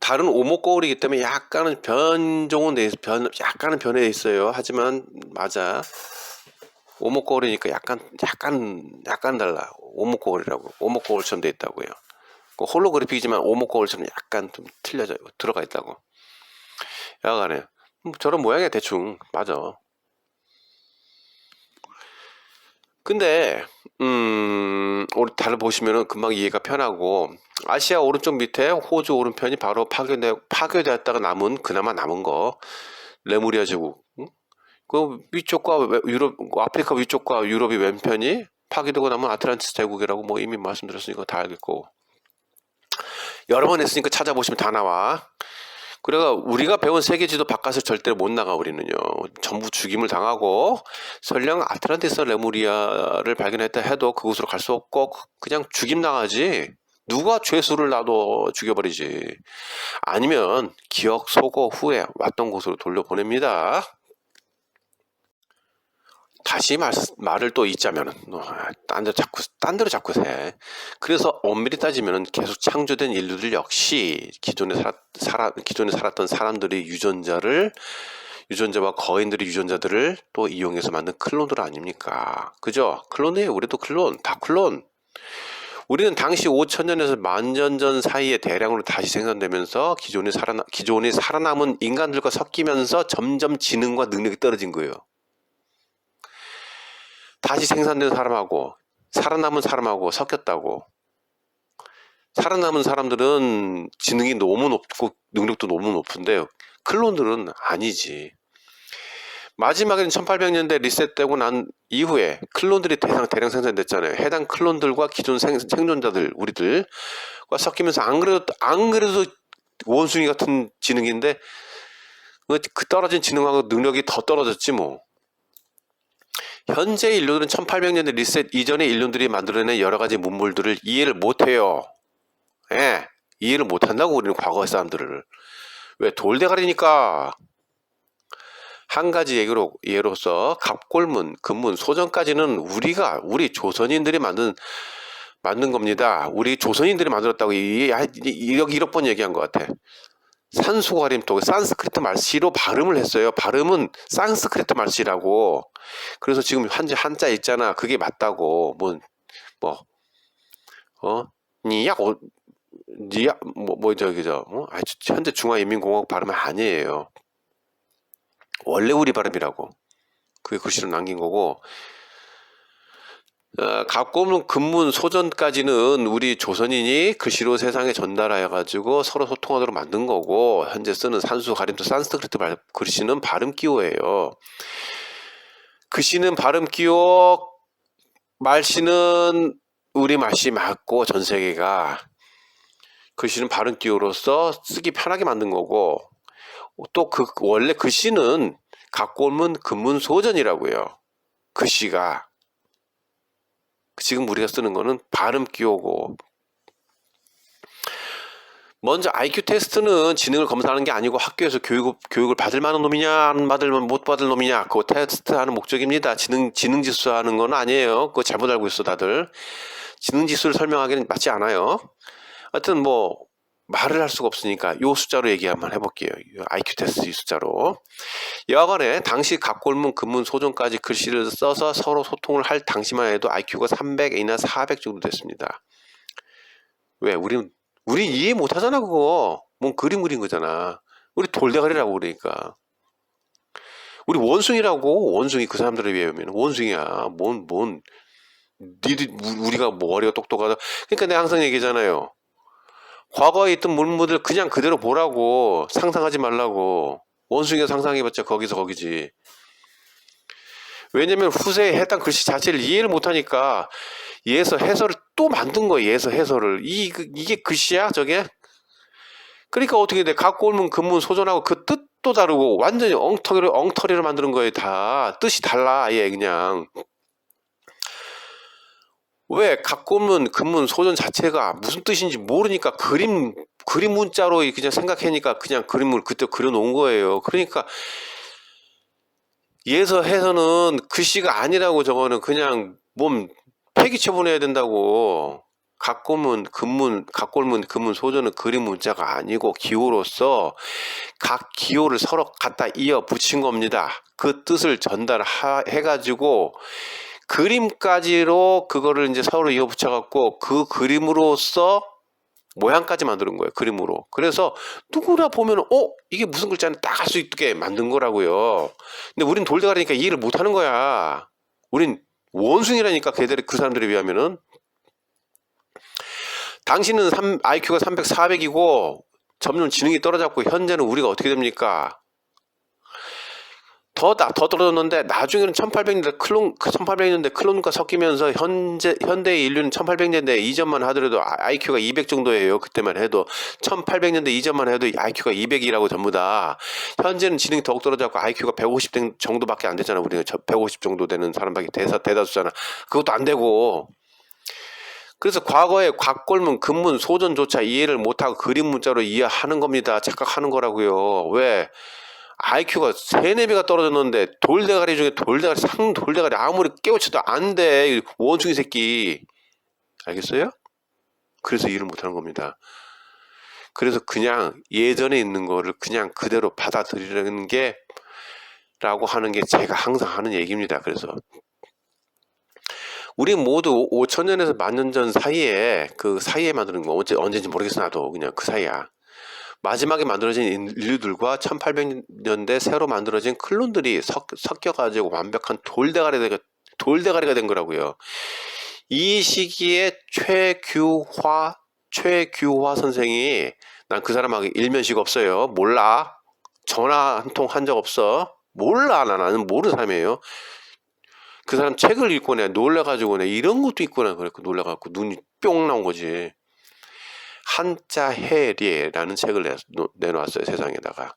달은 오목거울이기 때문에 약간은 약간은 변해 있어요. 하지만 맞아. 오목거울이니까 약간 달라. 오목거울처럼 돼 있다고요. 홀로그래픽이지만 오목거울처럼 약간 좀 들어가 있다고. 야간에 저런 모양이야. 대충 맞아. 근데 달을 보시면은 금방 이해가 편하고, 아시아 오른쪽 밑에 호주 오른편이 바로 파괴되었다가 그나마 남은 거 레무리아 제국. 그 위쪽과 아프리카 위쪽과 유럽이 왼편이 파괴되고 남은 아틀란티스 제국이라고 뭐 이미 말씀드렸으니까 다 알겠고, 여러 번 했으니까 찾아보시면 다 나와. 그래가 우리가 배운 세계지도 바깥을 절대로 못 나가. 우리는요 전부 죽임을 당하고, 설령 아틀란티스 레무리아를 발견했다 해도 그곳으로 갈 수 없고 그냥 죽임 나가지. 누가 죄수를 놔도 죽여버리지. 아니면 기억 소거 후에 왔던 곳으로 돌려보냅니다. 다시 말을 또 잊자면은 딴 데로 자꾸 새. 그래서 엄밀히 따지면은 계속 창조된 인류들 역시 기존에 살았던 사람들의 유전자와 거인들의 유전자들을 또 이용해서 만든 클론들 아닙니까? 그죠? 클론이에요. 우리도 다 클론. 우리는 당시 5천년에서 만년 전 사이에 대량으로 다시 생산되면서 기존에 살아남은 인간들과 섞이면서 점점 지능과 능력이 떨어진 거예요. 다시 생산된 사람하고 살아남은 사람하고 섞였다고. 살아남은 사람들은 지능이 너무 높고 능력도 너무 높은데 클론들은 아니지. 마지막에는 1800년대 리셋되고 난 이후에 클론들이 대량 생산됐잖아요. 해당 클론들과 기존 생존자들 우리들과 섞이면서 안 그래도 원숭이 같은 지능인데 그 떨어진 지능하고 능력이 더 떨어졌지 뭐. 현재 인류들은 1800년대 리셋 이전의 인류들이 만들어낸 여러 가지 문물들을 이해를 못해요. 이해를 못한다고. 우리는 과거의 사람들을. 왜? 돌대가리니까. 한 가지 예로서 갑골문, 금문, 소전까지는 우리 조선인들이 만든 겁니다. 우리 조선인들이 만들었다고 1억 번 얘기한 것 같아. 산수가림도 산스크리트 말씨로 발음을 했어요. 발음은 산스크리트 말씨라고. 그래서 지금 한자 있잖아. 그게 맞다고. 현재 중화인민공화국 발음은 아니에요. 원래 우리 발음이라고. 그게 글씨로 남긴 거고. 갑골문, 금문, 소전까지는 우리 조선인이 글씨로 세상에 전달하여가지고 서로 소통하도록 만든 거고, 현재 쓰는 산수, 가림도, 산스크리트 글씨는 발음 기호예요. 글씨는 발음 기호, 말씨는 우리 말씨 맞고 전 세계가 글씨는 발음 기호로서 쓰기 편하게 만든 거고, 또 원래 글씨는 갑골문, 금문, 소전이라고요. 글씨가. 지금 우리가 쓰는 거는 발음 기호고. 먼저 IQ 테스트는 지능을 검사하는 게 아니고 학교에서 교육을 받을 만한 놈이냐 못 받을 놈이냐 그거 테스트하는 목적입니다. 지능 지수 하는 건 아니에요. 그거 잘못 알고 있어 다들. 지능 지수를 설명하기는 맞지 않아요. 하여튼 말을 할 수가 없으니까 요 숫자로 얘기 한번 해볼게요. IQ 테스트 이 숫자로. 여하간에 당시 갑골문, 금문, 소전까지 글씨를 써서 서로 소통을 할 당시만 해도 IQ가 300이나 400 정도 됐습니다. 왜? 우리 이해 못하잖아 그거. 뭔 그림 그린 거잖아. 우리 돌대가리라고 그러니까. 우리 원숭이 그 사람들에 비하면 원숭이야. 우리가 머리가 똑똑하다. 그러니까 내가 항상 얘기하잖아요. 과거에 있던 문물들 그냥 그대로 보라고. 상상하지 말라고. 원숭이가 상상해봤자 거기서 거기지. 왜냐면 후세에 해당 글씨 자체를 이해를 못하니까 예서 해설을 또 만든 거예요. 예서 해설을. 이게 글씨야 저게? 그러니까 어떻게 돼? 갑골문, 금문, 소전하고 그 뜻도 다르고 완전히 엉터리로 만드는 거예요. 다 뜻이 달라 아예 그냥. 왜? 갑골문, 금문, 소전 자체가 무슨 뜻인지 모르니까 그림 문자로 그냥 생각하니까 그냥 그림을 그때 그려놓은 거예요. 그러니까 예서 해서는 글씨가 아니라고 저거는 그냥 폐기 처분해야 된다고. 갑골문, 금문, 소전은 그림 문자가 아니고 기호로서 각 기호를 서로 갖다 이어 붙인 겁니다. 그 뜻을 전달해가지고 그림까지로 그거를 이제 서로 이어 붙여갖고 그 그림으로써 모양까지 만드는 거예요. 그림으로. 그래서 누구나 보면 이게 무슨 글자는 딱 알 수 있게 만든 거라고요. 근데 우린 돌대가리니까 이해를 못하는 거야. 우린 원숭이라니까 그 사람들에 비하면은. 당신은 IQ가 300, 400이고 점점 지능이 떨어졌고 현재는 우리가 어떻게 됩니까? 더 떨어졌는데 나중에는 1800년대 클론과 섞이면서 현대의 인류는 1800년대 이전만 하더라도 IQ가 200 정도예요. 그때만 해도 1800년대 이전만 해도 IQ가 200이라고 전부 다. 현재는 지능이 더욱 떨어졌고 IQ가 150 정도밖에 안 되잖아. 우리가 150 정도 되는 사람밖에 대다수잖아. 그것도 안 되고. 그래서 과거에 갑골문, 금문, 소전조차 이해를 못하고 그림 문자로 이해하는 겁니다. 착각하는 거라고요. 왜? IQ가 3, 4배가 떨어졌는데 돌대가리 중에 상돌대가리 아무리 깨우쳐도 안 돼. 원숭이 새끼. 알겠어요? 그래서 이해를 못하는 겁니다. 그래서 그냥 예전에 있는 거를 그냥 그대로 받아들이는 게 라고 하는 게 제가 항상 하는 얘기입니다. 그래서 우리 모두 5천년에서 10,000년 전 사이에 그 사이에 만드는 거 언제인지 모르겠어 나도 그냥 그 사이야. 마지막에 만들어진 인류들과 1800년대 새로 만들어진 클론들이 섞여가지고 완벽한 돌대가리가 된 거라고요. 이 시기에 최규화 선생이 난 그 사람하고 일면식 없어요. 몰라. 전화 한 통 한 적 없어. 몰라. 나는 모르는 사람이에요. 그 사람 책을 읽고 내가 놀래가지고 내가 이런 것도 있구나 그랬고 놀래갖고 눈이 뿅 나온 거지. 한자 해리라는 책을 내놓았어요 세상에다가.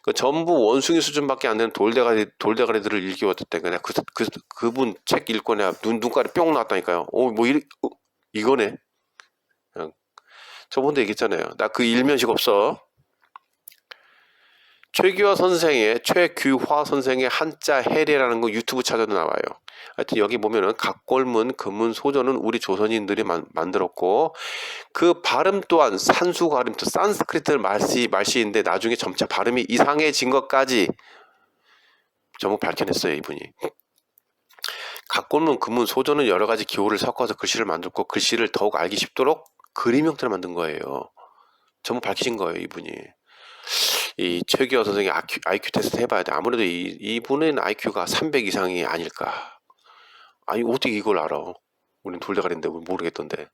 그 전부 원숭이 수준밖에 안 되는 돌대가리들을 일깨웠대. 그냥 그분 책 읽고 내가 눈깔이 뿅 나왔다니까요. 이거네. 저번에 얘기했잖아요. 나 그 일면식 없어. 최규화 선생의 한자 해례라는 거 유튜브 찾아도 나와요. 하여튼 여기 보면은 각골문, 금문, 소조는 우리 조선인들이 만들었고 그 발음 또한 산수 발음도 산스크리트 말씨인데 나중에 점차 발음이 이상해진 것까지 전부 밝혀냈어요, 이분이. 각골문, 금문, 소조는 여러 가지 기호를 섞어서 글씨를 만들고 글씨를 더욱 알기 쉽도록 그림 형태를 만든 거예요. 전부 밝히신 거예요, 이분이. 이 최기호 선생의 IQ 테스트 해봐야 돼. 아무래도 이분은 IQ가 300 이상이 아닐까. 아니 어떻게 이걸 알아? 우린 돌대가리인데 모르겠던데.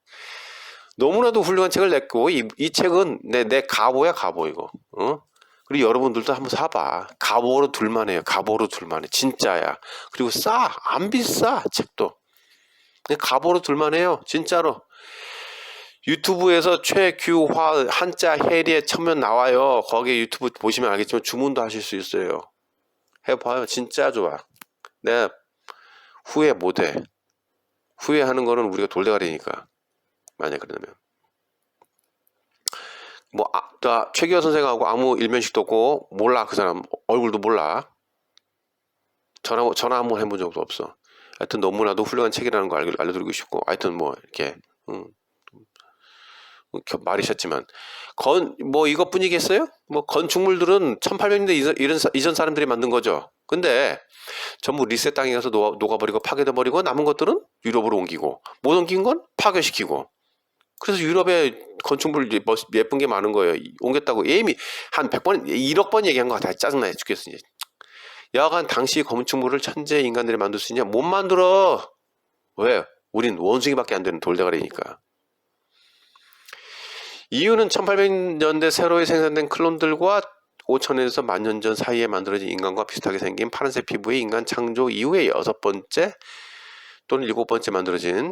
너무나도 훌륭한 책을 냈고 이 책은 내 가보야 가보 이거. 어? 그리고 여러분들도 한번 사봐. 가보로 둘만해요. 가보로 둘만해. 진짜야. 그리고 안 비싸 책도. 가보로 둘만해요. 진짜로. 유튜브에서 최규화 한자 해리에 쳐면 나와요. 거기에 유튜브 보시면 알겠지만 주문도 하실 수 있어요. 해봐요. 진짜 좋아. 내가 후회 못해. 후회하는 거는 우리가 돌대가리니까. 만약 그러면. 최규화 선생하고 아무 일면식도 없고 몰라. 그 사람 얼굴도 몰라. 전화 한번 해본 적도 없어. 하여튼 너무나도 훌륭한 책이라는 거 알려드리고 싶고 하여튼 뭐 이렇게 말이 셨지만 이것뿐이겠어요? 건축물들은 1800년대 이전 사람들이 만든 거죠. 근데 전부 리셋 땅에 가서 녹아버리고 파괴돼버리고 남은 것들은 유럽으로 옮기고 못 옮긴 건 파괴시키고 그래서 유럽에 건축물 예쁜 게 많은 거예요. 옮겼다고 이미 한 100번 1억 번 얘기한 거 다 짜증나 죽겠어 이제. 여하간 당시 건축물을 천재 인간들이 만들 수 있냐? 못 만들어. 왜? 우린 원숭이밖에 안 되는 돌대가리니까. 이유는 1800년대 새로이 생산된 클론들과 5000에서 10,000년 전 사이에 만들어진 인간과 비슷하게 생긴 파란색 피부의 인간 창조 이후에 6번째 또는 7번째 만들어진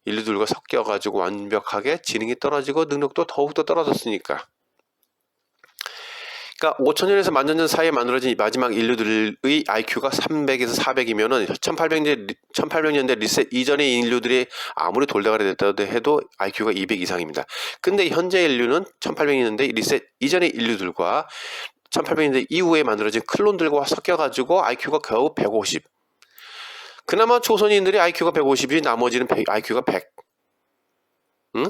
인류들과 섞여가지고 완벽하게 지능이 떨어지고 능력도 더욱더 떨어졌으니까. 그러니까 5000년에서 10,000년 전 사이에 만들어진 마지막 인류들의 IQ가 300에서 400이면은 1800년대 리셋 이전의 인류들이 아무리 돌대가리 됐다고 해도 IQ가 200 이상입니다. 근데 현재 인류는 1800년대 리셋 이전의 인류들과 1800년대 이후에 만들어진 클론들과 섞여가지고 IQ가 겨우 150. 그나마 조선인들이 IQ가 150이 나머지는 IQ가 100. 응?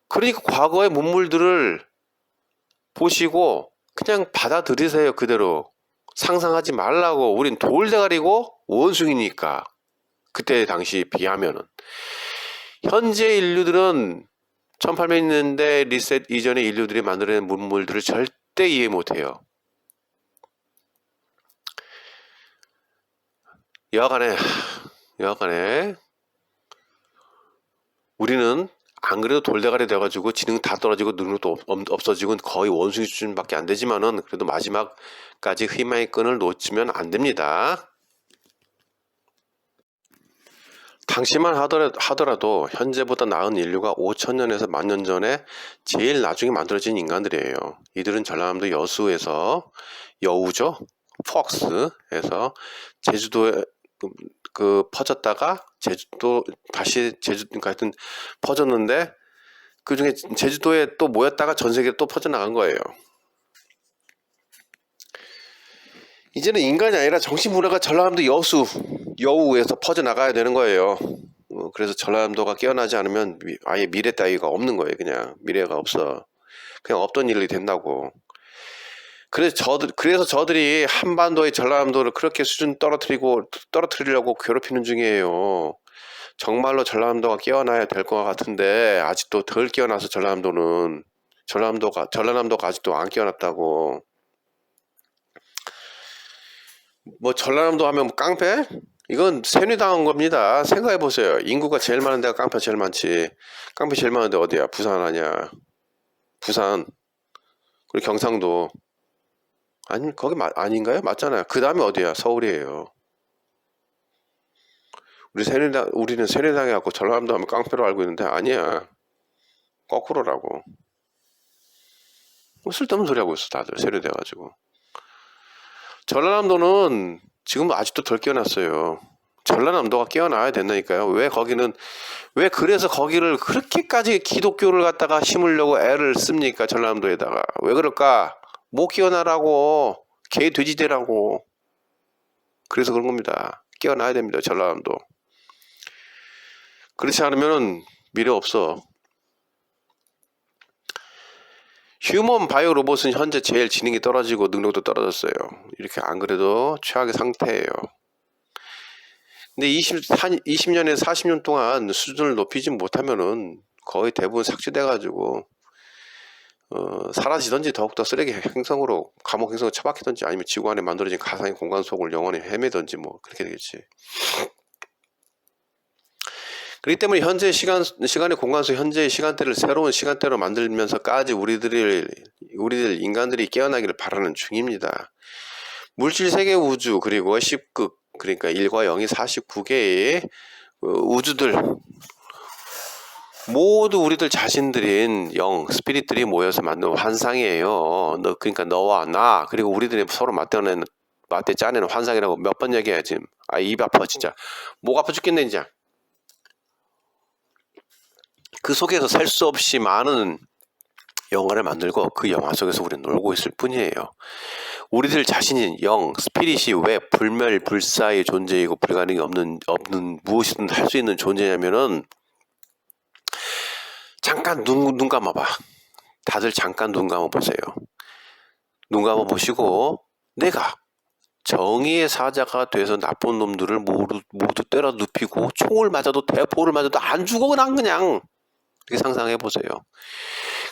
그러니까 과거의 문물들을 보시고 그냥 받아들이세요. 그대로. 상상하지 말라고. 우린 돌대가리고 원숭이니까. 그때 당시 비하면은. 현재 인류들은 1800년대 리셋 이전의 인류들이 만들어낸 문물들을 절대 이해 못해요. 여하간에 우리는 안 그래도 돌대가리 돼가지고 지능 다 떨어지고 능력도 없어지고 거의 원숭이 수준밖에 안 되지만은 그래도 마지막까지 희망의 끈을 놓치면 안 됩니다. 당시만 하더라도 현재보다 나은 인류가 5000년에서 10,000년 전에 제일 나중에 만들어진 인간들이에요. 이들은 전라남도 여수에서 여우죠. 폭스에서 제주도에 퍼졌다가 제주도 다시 그러니까 하여튼 퍼졌는데 그 중에 제주도에 또 모였다가 전 세계로 또 퍼져나간 거예요. 이제는 인간이 아니라 정신문화가 전라남도 여우에서 퍼져나가야 되는 거예요. 그래서 전라남도가 깨어나지 않으면 아예 미래 따위가 없는 거예요. 그냥 미래가 없어. 그냥 없던 일이 된다고. 그래서 저들이 한반도의 전라남도를 그렇게 수준 떨어뜨리려고 괴롭히는 중이에요. 정말로 전라남도가 깨어나야 될 것 같은데 아직도 덜 깨어나서 전라남도가 아직도 안 깨어났다고. 전라남도 하면 깡패? 이건 세뇌당한 겁니다. 생각해 보세요. 인구가 제일 많은 데가 깡패 제일 많지. 깡패 제일 많은 데 어디야? 부산 아니야? 부산. 그리고 경상도. 아니 거기 아닌가요? 맞잖아요. 그 다음에 어디야? 서울이에요. 우리는 세뇌당해갖고 전라남도 하면 깡패로 알고 있는데 아니야. 거꾸로라고. 쓸데없는 소리 하고 있어 다들 세뇌돼가지고. 전라남도는 지금 아직도 덜 깨어났어요. 전라남도가 깨어나야 된다니까요. 왜 그래서 거기를 그렇게까지 기독교를 갖다가 심으려고 애를 씁니까? 전라남도에다가. 왜 그럴까? 못 깨어나라고. 개 돼지되라고. 그래서 그런 겁니다. 깨어나야 됩니다. 전라남도. 그렇지 않으면 미래 없어. 휴먼 바이오 로봇은 현재 제일 지능이 떨어지고 능력도 떨어졌어요. 이렇게 안 그래도 최악의 상태예요. 근데 20년에서 40년 동안 수준을 높이지 못하면은 거의 대부분 삭제돼가지고 사라지든지 더욱더 쓰레기 행성으로 감옥 행성을 처박히든지 아니면 지구 안에 만들어진 가상의 공간 속을 영원히 헤매든지 뭐 그렇게 되겠지. 그렇기 때문에 현재 시간의 공간 속 현재의 시간대를 새로운 시간대로 만들면서까지 우리들 인간들이 깨어나기를 바라는 중입니다. 물질 세계 우주 그리고 10극 그러니까 1과 0이 49개의 우주들 모두 우리들 자신들인 영, 스피릿들이 모여서 만든 환상이에요. 그러니까 너와 나 그리고 우리들이 서로 맞대 짜내는 환상이라고 몇 번 얘기해야지. 아, 입 아파 진짜. 목 아파 죽겠네 진짜. 그 속에서 셀 수 없이 많은 영화를 만들고 그 영화 속에서 우리는 놀고 있을 뿐이에요. 우리들 자신인 영, 스피릿이 왜 불멸불사의 존재이고 불가능이 없는 무엇이든 할 수 있는 존재냐면은 잠깐 눈 감아봐. 다들 잠깐 눈 감아보세요. 눈 감아보시고 내가 정의의 사자가 돼서 나쁜 놈들을 모두 때려 눕히고 총을 맞아도 대포를 맞아도 안 죽어 그냥 이렇게 상상해보세요.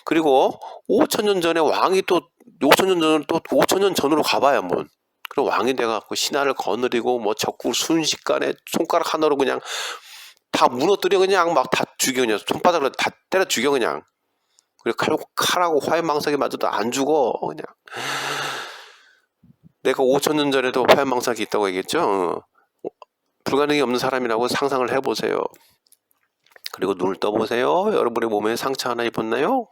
그리고 5천년 전에 왕이 또 5천년 전으로 가봐야 한번. 그럼 왕이 돼갖고 신하를 거느리고 뭐 적국 순식간에 손가락 하나로 그냥 다 무너뜨려 그냥 막 다 죽여 그냥 손바닥으로 다 때려 죽여 그냥. 그리고 칼하고 화염망사기 맞아도 안 죽어 그냥. 내가 5천년 전에도 화염망사기 있다고 얘기했죠. 불가능이 없는 사람이라고 상상을 해보세요. 그리고 눈을 떠보세요. 여러분의 몸에 상처 하나 입었나요?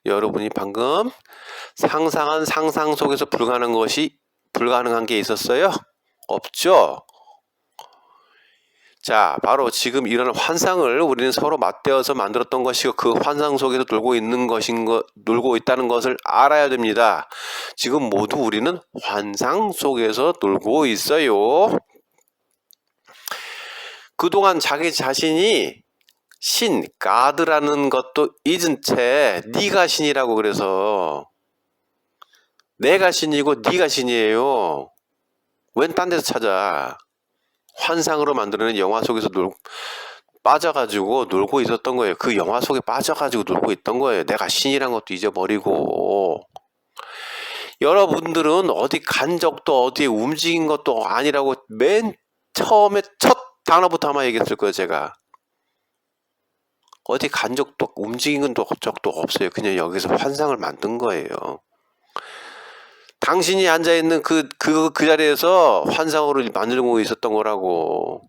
여러분이 방금 상상한 상상 속에서 불가능한 게 있었어요? 없죠? 자, 바로 지금 이런 환상을 우리는 서로 맞대어서 만들었던 것이고 그 환상 속에서 놀고 있다는 것을 알아야 됩니다. 지금 모두 우리는 환상 속에서 놀고 있어요. 그동안 자기 자신이 신, 가드라는 것도 잊은 채 네가 신이라고 그래서 내가 신이고 네가 신이에요. 웬 딴 데서 찾아. 환상으로 만들어낸 영화 속에서 빠져가지고 놀고 있었던 거예요. 그 영화 속에 빠져가지고 놀고 있던 거예요. 내가 신이란 것도 잊어버리고. 여러분들은 어디 간 적도 어디에 움직인 것도 아니라고 맨 처음에 첫 단어부터 아마 얘기했을 거예요. 제가. 어디 간 적도 움직인 적도 없어요. 그냥 여기서 환상을 만든 거예요. 당신이 앉아있는 그 자리에서 환상으로 만들고 있었던 거라고.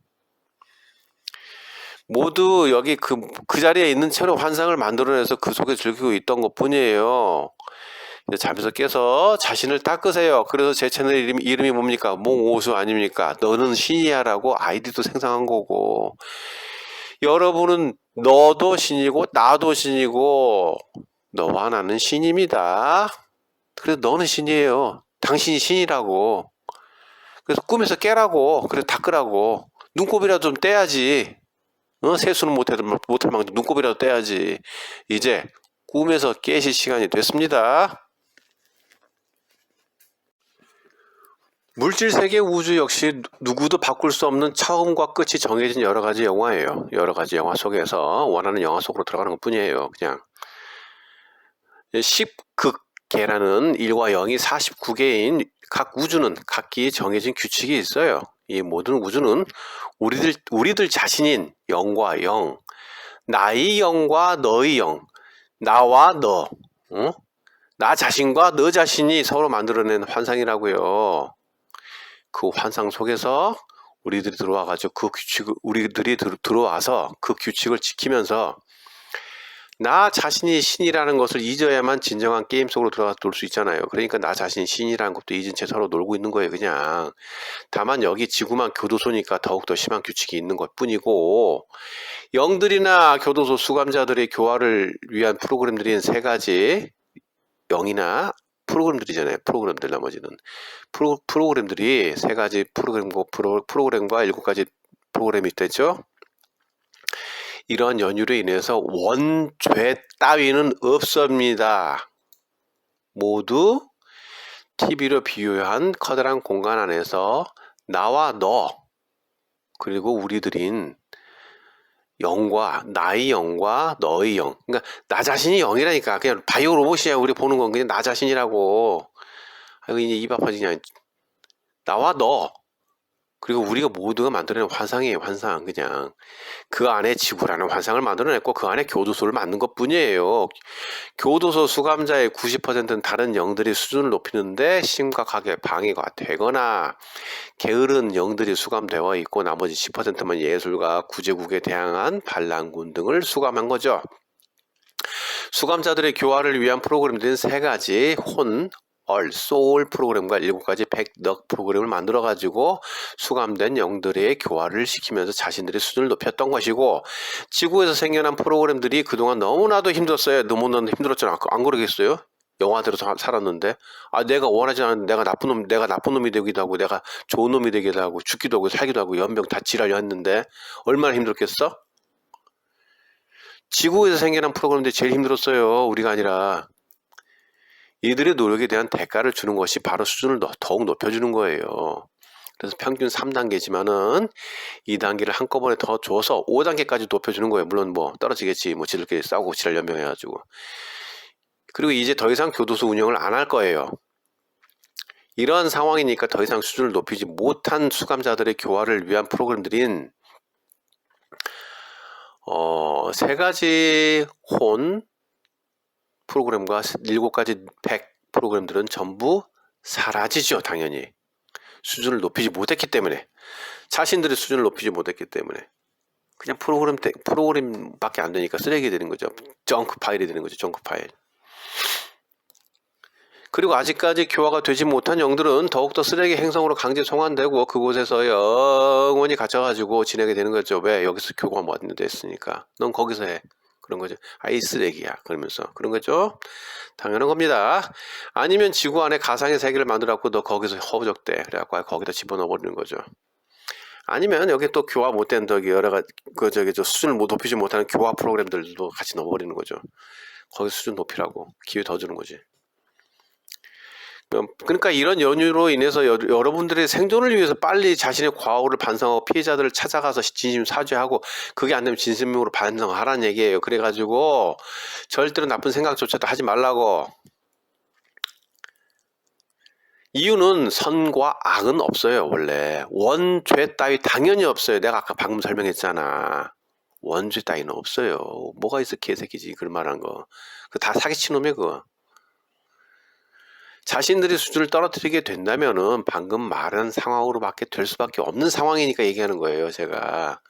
모두 여기 그 자리에 있는 채로 환상을 만들어내서 그 속에 즐기고 있던 것 뿐이에요. 잠에서 깨서 자신을 닦으세요. 그래서 제 채널 이름이 뭡니까? 몽오수 아닙니까? 너는 신이야 라고 아이디도 생성한 거고. 여러분은 너도 신이고 나도 신이고 너와 나는 신입니다. 그래서 너는 신이에요. 당신이 신이라고. 그래서 꿈에서 깨라고. 그래서 닦으라고. 눈곱이라도 좀 떼야지. 세수는 못할 망정 눈곱이라도 떼야지. 이제 꿈에서 깨실 시간이 됐습니다. 물질세계 우주 역시 누구도 바꿀 수 없는 처음과 끝이 정해진 여러 가지 영화예요. 여러 가지 영화 속에서 원하는 영화 속으로 들어가는 것 뿐이에요. 그냥 10극계라는 1과 0이 49개인 각 우주는 각기 정해진 규칙이 있어요. 이 모든 우주는 우리들 자신인 0과 0, 나의 0과 너의 0, 나와 너, 나 자신과 너 자신이 서로 만들어낸 환상이라고요. 그 환상 속에서 우리들이 들어와가지고 우리들이 들어와서 그 규칙을 지키면서 나 자신이 신이라는 것을 잊어야만 진정한 게임 속으로 들어가서 놀 수 있잖아요. 그러니까 나 자신이 신이라는 것도 잊은 채 서로 놀고 있는 거예요, 그냥. 다만 여기 지구만 교도소니까 더욱더 심한 규칙이 있는 것 뿐이고, 영들이나 교도소 수감자들의 교화를 위한 프로그램들인 세 가지, 영이나 프로그램들이잖아요. 프로그램들 나머지는. 프로그램들이 세 가지 프로그램과 7가지 프로그램이 있댔죠. 이런 연유로 인해서 원죄 따위는 없습니다. 모두 TV로 비유한 커다란 공간 안에서 나와 너 그리고 우리들인 영과 나의 영과 너의 영, 그러니까 나 자신이 영이라니까. 그냥 바이오 로봇이야. 우리 보는 건 그냥 나 자신이라고. 아이고 이제 입 아파지냐. 나와 너 그리고 우리가 모두가 만들어낸 환상이에요. 환상. 그냥 그 안에 지구라는 환상을 만들어냈고 그 안에 교도소를 만든 것 뿐이에요. 교도소 수감자의 90%는 다른 영들이 수준을 높이는데 심각하게 방해가 되거나 게으른 영들이 수감되어 있고 나머지 10%만 예술가, 구제국에 대항한 반란군 등을 수감한 거죠. 수감자들의 교화를 위한 프로그램들은 세 가지 소울 프로그램과 7가지 백넉 프로그램을 만들어가지고 수감된 영들의 교화를 시키면서 자신들의 수준을 높였던 것이고, 지구에서 생겨난 프로그램들이 그동안 너무나도 힘들었어요. 너무나도 힘들었잖아. 안 그러겠어요? 영화대로 살았는데, 내가 원하지 않는데 내가 나쁜 놈이 되기도 하고 내가 좋은 놈이 되기도 하고 죽기도 하고 살기도 하고 연병 다 지랄려 했는데 얼마나 힘들었겠어? 지구에서 생겨난 프로그램들이 제일 힘들었어요. 우리가 아니라. 이들의 노력에 대한 대가를 주는 것이 바로 수준을 더욱 높여주는 거예요. 그래서 평균 3단계지만은 2단계를 한꺼번에 더 줘서 5단계까지 높여주는 거예요. 물론 뭐 떨어지겠지. 뭐 지들끼리 싸우고 지랄 연병해가지고. 그리고 이제 더 이상 교도소 운영을 안 할 거예요. 이러한 상황이니까 더 이상 수준을 높이지 못한 수감자들의 교화를 위한 프로그램들인 세 가지 프로그램과 7가지 프로그램들은 전부 사라지죠. 당연히 수준을 높이지 못했기 때문에, 자신들의 수준을 높이지 못했기 때문에 그냥 프로그램밖에 안 되니까 쓰레기 되는 거죠. 정크 파일이 되는 거죠. 정크 파일. 그리고 아직까지 교화가 되지 못한 영들은 더욱더 쓰레기 행성으로 강제 송환되고 그곳에서 영원히 갇혀가지고 지내게 되는 거죠. 왜? 여기서 교화 못 됐으니까. 넌 거기서 해. 그런 거죠. 아이 쓰레기야. 그러면서 그런 거죠. 당연한 겁니다. 아니면 지구 안에 가상의 세계를 만들어갖고 너 거기서 허우적대. 그래갖고 거기다 집어넣어버리는 거죠. 아니면 여기 또 교화 못된 여러 가지 수준을 높이지 못하는 교화 프로그램들도 같이 넣어버리는 거죠. 거기 수준 높이라고 기회 더 주는 거지. 그러니까 이런 연유로 인해서 여러분들의 생존을 위해서 빨리 자신의 과오를 반성하고 피해자들을 찾아가서 진심 사죄하고, 그게 안 되면 진심으로 반성하라는 얘기예요. 그래가지고 절대로 나쁜 생각조차도 하지 말라고. 이유는 선과 악은 없어요. 원래 원죄 따위 당연히 없어요. 내가 아까 방금 설명했잖아. 원죄 따위는 없어요. 뭐가 있어 개새끼지 그런 말한 거. 그 다 사기친 놈이야 그거. 자신들의 수준을 떨어뜨리게 된다면은 방금 말한 상황으로밖에 될 수밖에 없는 상황이니까 얘기하는 거예요. 제가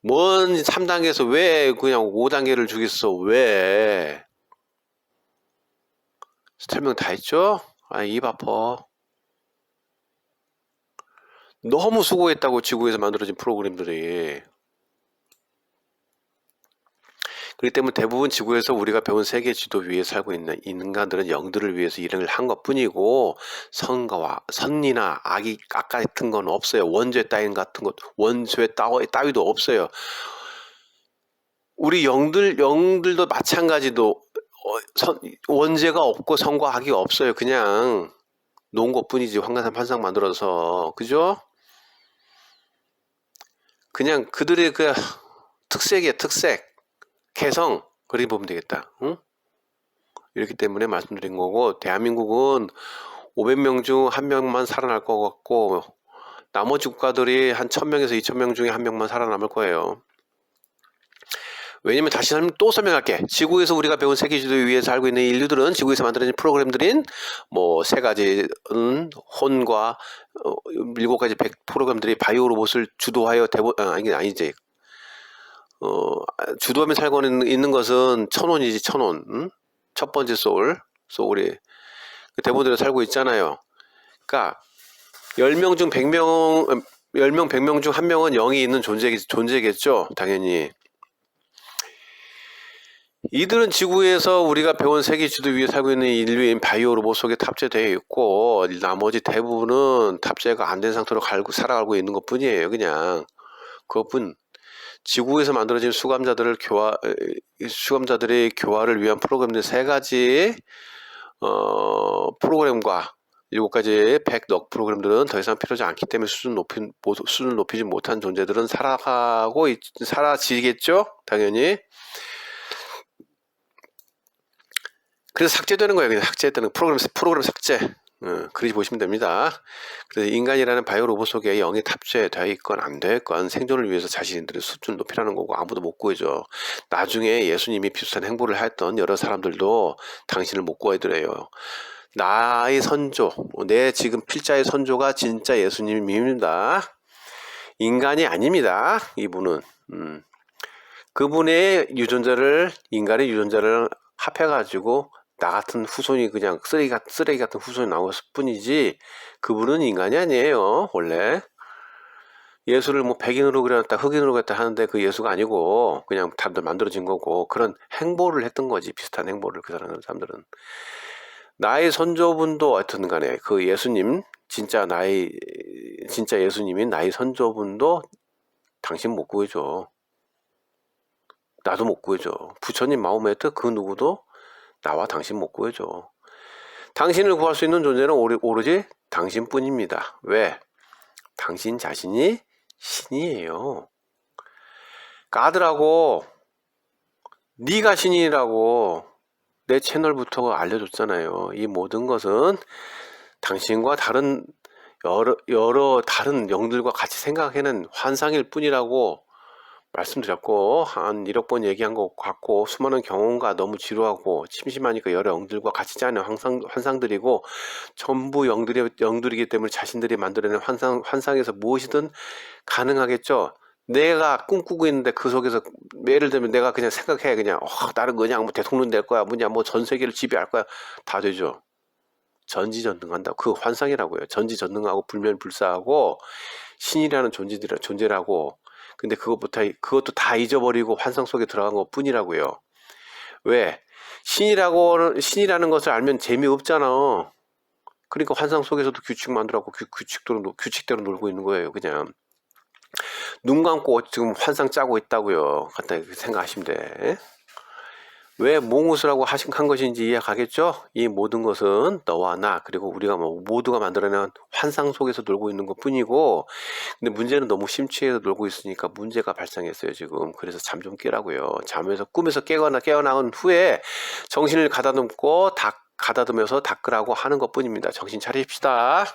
뭔 3단계에서 왜 그냥 5단계를 주겠어. 왜? 설명 다 했죠? 입 아파. 너무 수고했다고 지구에서 만들어진 프로그램들이. 그렇기 때문에 대부분 지구에서 우리가 배운 세계 지도 위에 살고 있는 인간들은 영들을 위해서 일을 한 것뿐이고 선이나 악 같은 건 없어요. 원죄 따윈 같은 것, 원죄 따위도 없어요. 우리 영들도 마찬가지도 원죄가 없고 선과 악이 없어요. 그냥 놓은 것뿐이지. 황가산 판상 만들어서. 그죠? 그냥 그들의 그 특색이야. 특색. 개성. 그렇게 보면 되겠다. 응? 이렇기 때문에 말씀드린 거고, 대한민국은 500명 중 1명만 살아날 것 같고 나머지 국가들이 한 1000명에서 2000명 중에 1명만 살아남을 거예요. 왜냐면 다시 또 설명할게. 지구에서 우리가 배운 세계지도 위에 살고 있는 인류들은 지구에서 만들어진 프로그램들인 뭐 3가지 혼과 7가지 프로그램들이 바이오 로봇을 주도하여 아니지 주도하며 살고 있는 것은 천원이지, 천원. 응? 첫 번째 소울이 대부분들은 살고 있잖아요. 그러니까 10명 중 100명, 10명, 100명 중 1명은 영이 있는 존재겠죠, 당연히. 이들은 지구에서 우리가 배운 세계 지도 위에 살고 있는 인류인 바이오 로봇 속에 탑재되어 있고, 나머지 대부분은 탑재가 안 된 상태로 살아가고 있는 것 뿐이에요, 그냥. 그것뿐. 지구에서 만들어진 수감자들의 교화를 위한 프로그램들 3가지, 프로그램과 7가지 백넉 프로그램들은 더 이상 필요하지 않기 때문에 수준을 높이지 못한 존재들은 사라지겠죠? 당연히. 그래서 삭제되는 거예요. 그냥 삭제되는 프로그램 삭제. 그렇게 보시면 됩니다. 그래서 인간이라는 바이오 로봇 속에 영이 탑재되어 있건 안 되건 생존을 위해서 자신들의 수준을 높이라는 거고 아무도 못 구해줘. 나중에 예수님이 비슷한 행보를 했던 여러 사람들도 당신을 못 구해드려요. 나의 선조, 내 지금 필자의 선조가 진짜 예수님입니다. 인간이 아닙니다. 이분은. 그분의 인간의 유전자를 합해가지고 나 같은 후손이 그냥 쓰레기 같은 후손이 나왔을 뿐이지 그분은 인간이 아니에요. 원래 예수를 뭐 백인으로 그렸다 흑인으로 그렸다 하는데 그 예수가 아니고 그냥 다들 만들어진 거고 그런 행보를 했던 거지. 비슷한 행보를 그 사람들은. 나의 선조분도 하여튼 간에 그 예수님 진짜 예수님인 나의 선조분도 당신 못 구해줘. 나도 못 구해줘. 부처님 마호메트 그 누구도 나와 당신 못 구해줘. 당신을 구할 수 있는 존재는 오로지 당신뿐입니다. 왜? 당신 자신이 신이에요. 까드라고 네가 신이라고 내 채널부터 알려줬잖아요. 이 모든 것은 당신과 다른 여러 다른 영들과 같이 생각하는 환상일 뿐이라고 말씀드렸고 한 1억 번 얘기한 것 같고 수많은 경험과 너무 지루하고 심심하니까 여러 영들과 같이 짜는 환상들이고 전부 영들이기 때문에 자신들이 만들어낸 환상에서 무엇이든 가능하겠죠. 내가 꿈꾸고 있는데 그 속에서 예를 들면 내가 그냥 생각해 그냥 나는 그냥 뭐 대통령 될 거야 뭐냐 뭐 전 세계를 지배할 거야 다 되죠. 전지전능한다. 그 환상이라고요. 전지전능하고 불면불사하고 신이라는 존재라고. 근데 그것도 다 잊어버리고 환상 속에 들어간 것 뿐이라고요. 왜? 신이라는 것을 알면 재미없잖아. 그러니까 환상 속에서도 규칙 만들었고 규칙대로 놀고 있는 거예요. 그냥 눈 감고 지금 환상 짜고 있다고요. 간단히 생각하시면 돼. 왜 몽우스라고 한 것인지 이해가겠죠? 이 모든 것은 너와 나 그리고 우리가 모두가 만들어낸 환상 속에서 놀고 있는 것 뿐이고 근데 문제는 너무 심취해서 놀고 있으니까 문제가 발생했어요 지금. 그래서 잠 좀 깨라고요. 꿈에서 깨어나온 후에 정신을 가다듬고 가다듬어서 닦으라고 하는 것 뿐입니다. 정신 차립시다.